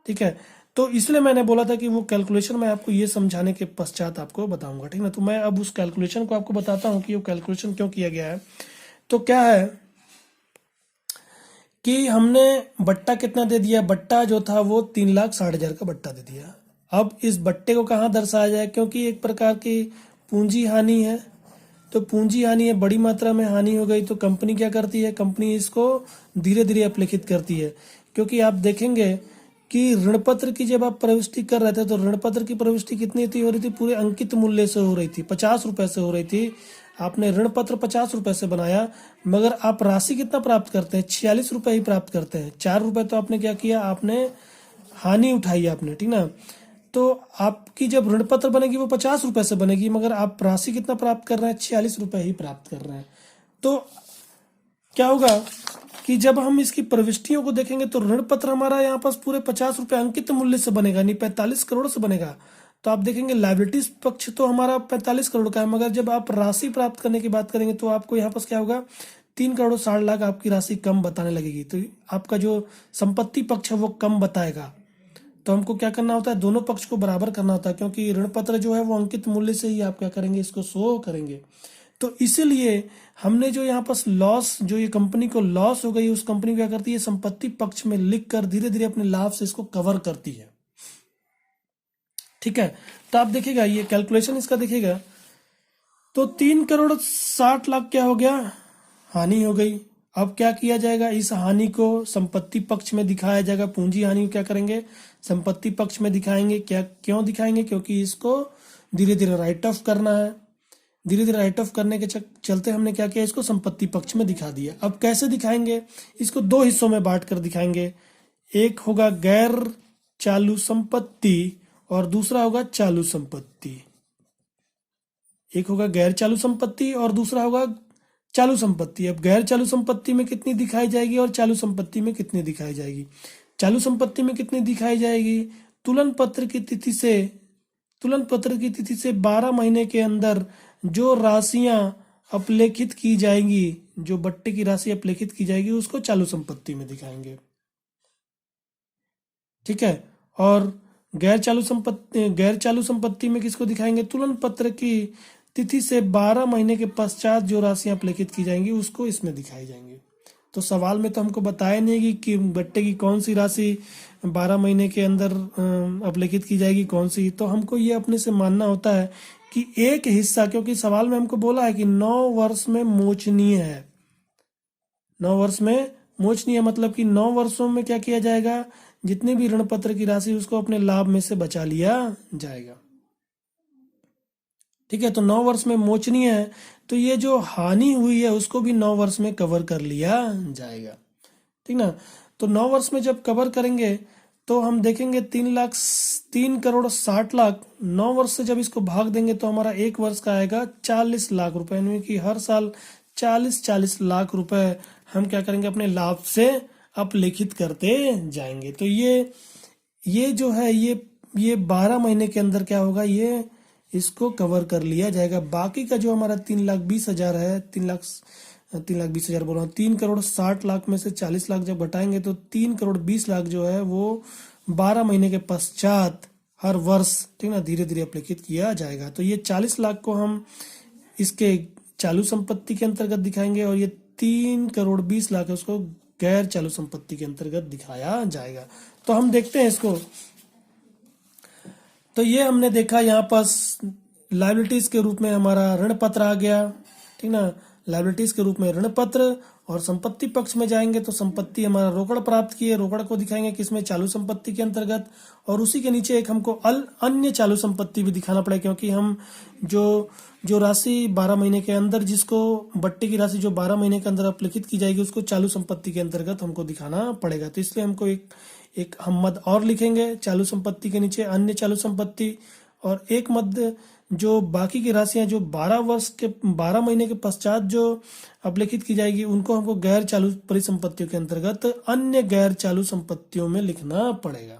ठीक है। तो इसलिए मैंने बोला था कि वो कैलकुलेशन मैं आपको ये समझाने के पश्चात आपको बताऊंगा। ठीक है। तो मैं अब उस कैलकुलेशन को आपको बताता हूँ कि वो कैलकुलेशन क्यों किया गया है। तो क्या है कि हमने बट्टा कितना दे दिया, बट्टा जो था वो 3,60,000 का बट्टा दे दिया। अब इस बट्टे को कहाँ दर्शाया जाए, क्योंकि एक प्रकार की पूंजी हानि है। तो पूंजी हानि है, बड़ी मात्रा में हानि हो गई, तो कंपनी क्या करती है, कंपनी इसको धीरे धीरे अपलेखित करती है। क्योंकि आप देखेंगे कि ऋण पत्र की जब आप प्रविष्टि कर रहे थे तो ऋण पत्र की प्रविष्टि कितनी थी, हो रही थी पूरे अंकित मूल्य से हो रही थी, 50 रुपए से हो रही थी। आपने ऋण पत्र 50 रुपए से बनाया, मगर आप राशि कितना प्राप्त करते हैं, 46 रुपए ही प्राप्त करते हैं। 4 रुपए तो आपने क्या किया, आपने हानि उठाई आपने। ठीक ना। तो आपकी जब ऋण पत्र बनेगी वो 50 रुपए से बनेगी, मगर आप राशि कितना प्राप्त कर रहे हैं, 46 रुपए ही प्राप्त कर रहे हैं। तो क्या होगा कि जब हम इसकी प्रविष्टियों को देखेंगे तो ऋण पत्र हमारा यहाँ पास पूरे 50 रुपए अंकित मूल्य से बनेगा, नहीं 45 करोड़ से बनेगा। तो आप देखेंगे लायबिलिटीज पक्ष तो हमारा 45 करोड़ का है, मगर जब आप राशि प्राप्त करने की बात करेंगे तो आपको यहाँ पास क्या होगा, 3,60,00,000 आपकी राशि कम बताने लगेगी। तो आपका जो संपत्ति पक्ष है वो कम बताएगा। तो हमको क्या करना होता है, दोनों पक्ष को बराबर करना होता है, क्योंकि ऋण पत्र जो है वो अंकित मूल्य से ही आप क्या करेंगे, इसको शो करेंगे। तो इसीलिए हमने जो यहाँ पास लॉस, जो ये कंपनी को लॉस हो गई, उस कंपनी क्या करती है, संपत्ति पक्ष में लिख कर धीरे धीरे अपने लाभ से इसको कवर करती है। ठीक है। तो आप देखिएगा ये कैलकुलेशन इसका देखिएगा, तो 3,60,00,000 क्या हो गया, हानि हो गई। अब क्या किया जाएगा, इस हानि को संपत्ति पक्ष में दिखाया जाएगा। पूंजी हानि को क्या करेंगे, संपत्ति पक्ष में दिखाएंगे। क्या क्यों दिखाएंगे, क्योंकि इसको धीरे धीरे राइट ऑफ करना है। धीरे धीरे राइट ऑफ करने के चलते हमने क्या किया, इसको संपत्ति पक्ष में दिखा दिया। अब कैसे दिखाएंगे, इसको दो हिस्सों में बांट कर दिखाएंगे। एक होगा गैर चालू संपत्ति और दूसरा होगा चालू संपत्ति। एक होगा गैर चालू संपत्ति और दूसरा होगा चालू संपत्ति। अब गैर चालू संपत्ति में कितनी दिखाई जाएगी और चालू संपत्ति में कितनी दिखाई जाएगी। चालू संपत्ति में कितनी दिखाई जाएगी, तुलन पत्र की तिथि से 12 महीने के अंदर जो राशियां अपलेखित की जाएंगी, जो बट्टे की राशि अपलेखित की जाएगी, उसको चालू संपत्ति में दिखाएंगे। ठीक है। और गैर चालू संपत्ति में किसको दिखाएंगे, तुलन पत्र की तिथि से 12 महीने के पश्चात जो राशियां अपलेखित की जाएंगी उसको इसमें दिखाई जाएंगी। तो सवाल में तो हमको बताया नहीं कि बट्टे की कौन सी राशि 12 महीने के अंदर अपलेखित की जाएगी, कौन सी। तो हमको ये अपने से मानना होता है कि एक हिस्सा, क्योंकि सवाल में हमको बोला है कि 9 वर्ष में मोचनीय है। 9 वर्ष में मोचनीय मतलब कि 9 वर्षों में क्या किया जाएगा, जितने भी ऋण पत्र की राशि उसको अपने लाभ में से बचा लिया जाएगा। ठीक है। तो 9 वर्ष में मोचनीय है, तो ये जो हानि हुई है उसको भी 9 वर्ष में कवर कर लिया जाएगा। ठीक ना। तो 9 वर्ष में जब कवर करेंगे तो हम देखेंगे 3,60,00,000, 9 वर्ष से जब इसको भाग देंगे तो हमारा एक वर्ष का आएगा 40 लाख रुपए, यानी कि हर साल 40 लाख रुपए हम क्या करेंगे, अपने लाभ से अपलेखित करते जाएंगे। तो ये जो है ये 12 महीने के अंदर क्या होगा, ये इसको कवर कर लिया जाएगा। बाकी का जो हमारा 3,20,000 है, 3,20,000 बोल रहा हूँ, 3,60,00,000 में से 40 लाख जब घटाएंगे तो 3,20,00,000 जो है वो 12 महीने के पश्चात हर वर्ष, ठीक ना, धीरे धीरे अपलेखित किया जाएगा। तो ये 40 लाख को हम इसके चालू संपत्ति के अंतर्गत दिखाएंगे और ये 3,20,00,000 उसको गैर चालू संपत्ति के अंतर्गत दिखाया जाएगा। तो हम देखते हैं इसको। तो ये हमने देखा यहाँ पास लायबिलिटीज के रूप में हमारा ऋण पत्र आ गया। ठीक ना। लायबिलिटीज के रूप में ऋण पत्र, और संपत्ति पक्ष में जाएंगे तो संपत्ति हमारा रोकड़ प्राप्त की है, रोकड़ को दिखाएंगे किसमें, चालू संपत्ति के अंतर्गत। और उसी के नीचे एक हमको अन्य चालू संपत्ति भी दिखाना पड़ेगा, क्योंकि हम जो जो राशि 12 महीने के अंदर, जिसको बट्टे की राशि जो 12 महीने के अंदर अपलिखित की जाएगी, उसको चालू संपत्ति के अंतर्गत हमको दिखाना पड़ेगा। तो इसलिए हमको एक हम मद और लिखेंगे चालू संपत्ति के नीचे, अन्य चालू संपत्ति, और एक मद जो बाकी की राशियां जो 12 महीने के पश्चात जो अपलिखित की जाएगी, उनको हमको गैर चालू परिसंपत्तियों के अंतर्गत अन्य गैर चालू संपत्तियों में लिखना पड़ेगा।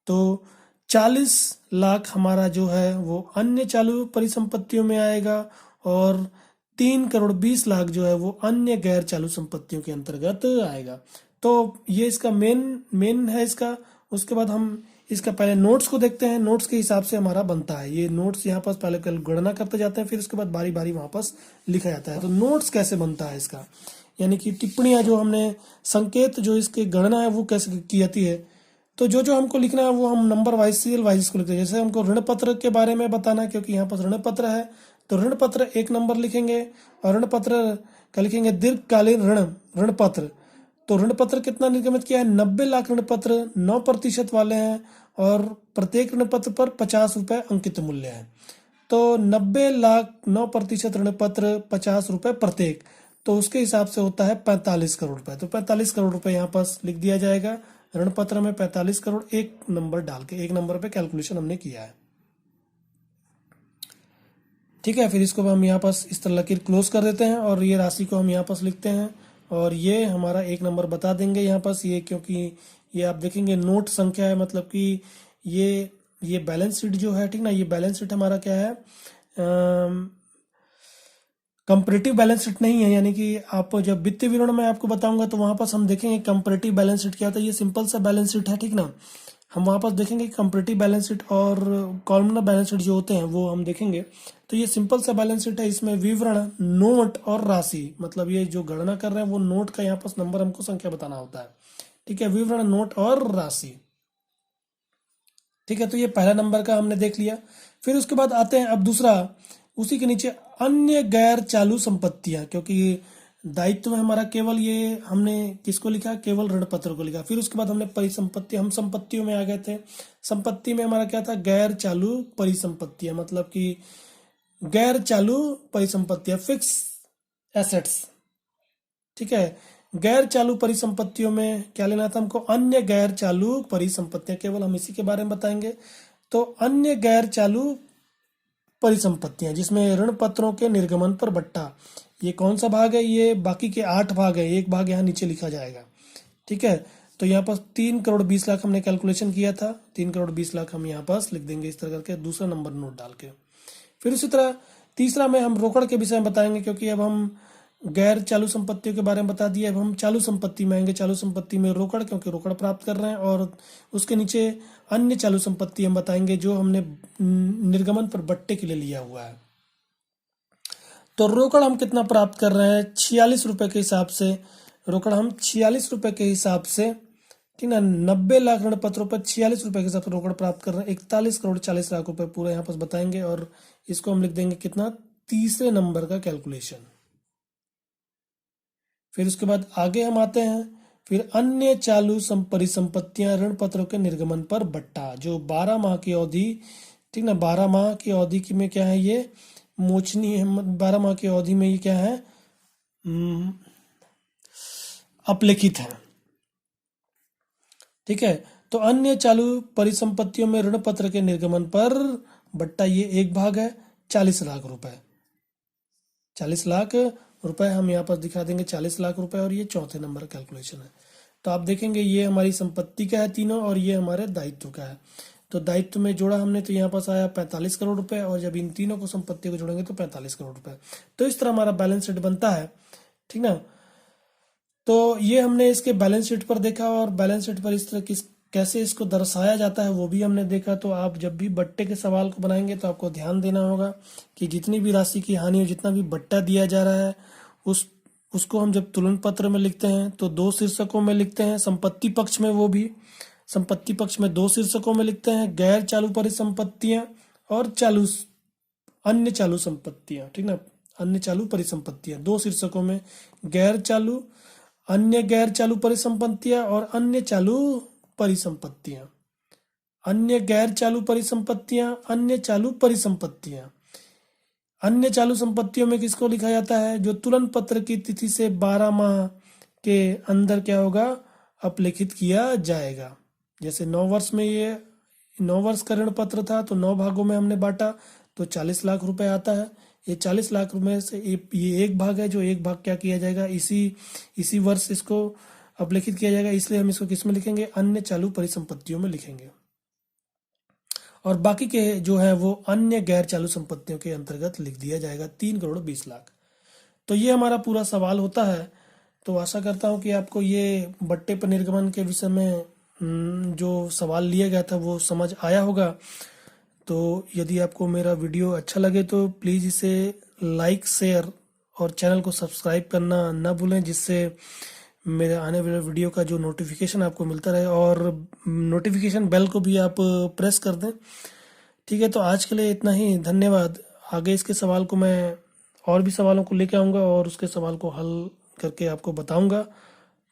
तो 40 लाख हमारा जो है वो अन्य चालू परिसंपत्तियों में आएगा, और 3,20,00,000 जो है वो अन्य गैर चालू संपत्तियों के अंतर्गत आएगा। तो ये इसका मेन है इसका। उसके बाद हम इसका पहले नोट्स को देखते हैं, नोट्स के हिसाब से हमारा बनता है ये नोट्स। यहाँ पर पहले गणना करते जाते हैं, फिर उसके बाद बारी बारी वापस लिखा जाता है। तो नोट्स कैसे बनता है इसका, यानी कि टिप्पणियां जो हमने संकेत जो इसकी गणना है वो कैसे की जाती है। तो जो हमको लिखना है वो हम नंबर वाइज, सीरियल वाइज इसको लिखते हैं। जैसे हमको ऋण पत्र के बारे में बताना है, क्योंकि यहाँ पर ऋण पत्र है, तो ऋण पत्र 1 नंबर लिखेंगे, और ऋण पत्र का लिखेंगे दीर्घकालीन ऋण पत्र। तो ऋण पत्र कितना निर्गमित किया है, 90 लाख ऋण पत्र 9% वाले हैं, और प्रत्येक ऋण पत्र पर 50 रुपए अंकित मूल्य है। तो 90 लाख 9% ऋण पत्र 50 रुपए प्रत्येक, तो उसके हिसाब से होता है 45 करोड़ रुपए। तो 45 करोड़ रुपए यहाँ पर लिख दिया जाएगा ऋण पत्र में, 45 करोड़ 1 नंबर डाल के, 1 नंबर पे कैलकुलेशन हमने किया है। ठीक है, फिर इसको हम यहाँ पर इस तरह लकीर क्लोज कर देते हैं, और ये राशि को हम यहाँ पर लिखते हैं, और ये हमारा 1 नंबर बता देंगे यहाँ पर ये, क्योंकि ये आप देखेंगे नोट संख्या है, मतलब कि ये बैलेंस शीट जो है, ठीक ना, ये बैलेंस शीट हमारा क्या है, कंपैरेटिव बैलेंस शीट नहीं है। यानी कि आप जब वित्तीय विवरण में आपको बताऊंगा तो वहां पर हम देखेंगे कंपैरेटिव बैलेंस शीट क्या होता है। ये सिंपल सा बैलेंस शीट है, ठीक ना, हम वहां पर देखेंगे कंपैरेटिव बैलेंस शीट और कॉलमनर बैलेंस शीट जो होते हैं वो हम देखेंगे। तो ये सिंपल सा बैलेंस शीट है, इसमें विवरण, नोट और राशि, मतलब ये जो गणना कर रहे हैं वो नोट का यहाँ पर नंबर हमको संख्या बताना होता है। ठीक है, विवरण, नोट और राशि। ठीक है, तो ये पहला नंबर का हमने देख लिया। फिर उसके बाद आते हैं अब दूसरा, उसी के नीचे अन्य गैर चालू संपत्तियां, क्योंकि दायित्व में हमारा केवल ये हमने किसको लिखा, केवल ऋण पत्र को लिखा। फिर उसके बाद हमने परिसंपत्ति, हम संपत्तियों में आ गए थे। संपत्ति में हमारा क्या था, गैर चालू परिसंपत्तियां, मतलब कि गैर चालू परिसंपत्तियां, फिक्स एसेट्स। ठीक है, गैर चालू परिसंपत्तियों में क्या लेना था हमको, अन्य गैर चालू परिसंपत्तियां, केवल हम इसी के बारे में बताएंगे। तो अन्य गैर चालू परिसंपत्तियां जिसमें ऋण पत्रों के निर्गमन पर बट्टा, ये कौन सा भाग है, ये बाकी के 8 भाग है, एक भाग यहाँ नीचे लिखा जाएगा। ठीक है, तो यहाँ पर 3,20,00,000 हमने कैलकुलेशन किया था, 3,20,00,000 हम यहाँ पर लिख देंगे इस तरह करके, दूसरा नंबर नोट डाल के। फिर उसी तरह तीसरा में हम रोकड़ के विषय में बताएंगे, क्योंकि अब हम गैर चालू संपत्तियों के बारे में बता दिए। अब हम चालू संपत्ति में आएंगे, चालू संपत्ति में रोकड़, क्योंकि रोकड़ प्राप्त कर रहे हैं, और उसके नीचे अन्य चालू संपत्ति हम बताएंगे जो हमने निर्गमन पर बट्टे के लिए लिया हुआ है। तो रोकड़ हम कितना प्राप्त कर रहे हैं, 46 रुपए के हिसाब से रोकड़ हम 46 रुपए के हिसाब से, ठीक ना, 90 लाख ऋण पत्रों पर 46 रुपए के हिसाब से रोकड़ प्राप्त कर रहे हैं, 41 करोड़ 40 लाख रुपए पूरा यहाँ पर बताएंगे, और इसको हम लिख देंगे कितना, तीसरे नंबर का कैलकुलेशन। फिर उसके बाद आगे हम आते हैं, फिर अन्य चालू परिसंपत्तियां ऋण पत्रों के निर्गमन पर बट्टा, जो 12 माह की अवधि, ठीक ना, 12 माह की अवधि की में क्या है, ये मोचनी है, 12 माह की अवधि में ये क्या है, अपलिखित है। ठीक है, तो अन्य चालू परिसंपत्तियों में ऋण पत्र के निर्गमन पर बट्टा, ये एक भाग है, 40 लाख रुपए, 40 लाख रुपए हम यहाँ पर दिखा देंगे, 40 लाख रुपए, और ये चौथे नंबर कैलकुलेशन है। तो आप देखेंगे ये हमारी संपत्ति का है तीनों, और ये हमारे दायित्व का है। तो दायित्व में जोड़ा हमने तो यहाँ पास आया 45 करोड़ रुपए, और जब इन तीनों को संपत्ति को जोड़ेंगे तो 45 करोड़ रुपए। तो इस तरह हमारा बैलेंस शीट बनता है, ठीक ना। तो ये हमने इसके बैलेंस शीट पर देखा, और बैलेंस शीट पर इस तरह कैसे इसको दर्शाया जाता है वो भी हमने देखा। तो आप जब भी बट्टे के सवाल को बनाएंगे तो आपको ध्यान देना होगा कि जितनी भी राशि की हानि हो, जितना भी बट्टा दिया जा रहा है, उसको हम जब तुलन पत्र में लिखते हैं तो 2 शीर्षकों में लिखते हैं। संपत्ति पक्ष में, वो भी संपत्ति पक्ष में 2 शीर्षकों में लिखते हैं, गैर चालू परिसंपत्तियां और अन्य चालू संपत्तियां, ठीक ना, अन्य चालू परिसंपत्तियां। दो शीर्षकों में गैर चालू, अन्य गैर चालू परिसंपत्तियां और अन्य चालू परिसंपत्तियां। अन्य गैर चालू परिसंपत्तियां, अन्य चालू परिसंपत्तियां। अन्य चालू संपत्तियों में किसको लिखा जाता है? जो तुलन पत्र की तिथि से 12 माह के अंदर क्या होगा? अपलेखित किया जाएगा। जैसे 9 वर्ष में ये 9 वर्ष का ऋण पत्र था तो 9 भागों में हमने बांटा तो 40 लाख रुपए आता है। ये 40 लाख रुपए से ये एक भाग है, जो एक भाग क्या किया जाएगा? इसी वर्ष इसको अपलेखित किया जाएगा, इसलिए हम इसको किस में लिखेंगे? अन्य चालू परिसंपत्तियों में लिखेंगे। और बाकी के जो है वो अन्य गैर चालू संपत्तियों के अंतर्गत लिख दिया जाएगा 3 करोड़ 20 लाख। तो ये हमारा पूरा सवाल होता है। तो आशा करता हूँ कि आपको ये बट्टे पर निर्गमन के विषय में जो सवाल लिया गया था वो समझ आया होगा। तो यदि आपको मेरा वीडियो अच्छा लगे तो प्लीज़ इसे लाइक, शेयर और चैनल को सब्सक्राइब करना ना भूलें, जिससे मेरे आने वाले वीडियो का जो नोटिफिकेशन आपको मिलता रहे, और नोटिफिकेशन बेल को भी आप प्रेस कर दें। ठीक है, तो आज के लिए इतना ही। धन्यवाद। आगे इसके सवाल को मैं और भी सवालों को लेके आऊँगा और उसके सवाल को हल करके आपको बताऊँगा।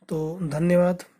तो धन्यवाद।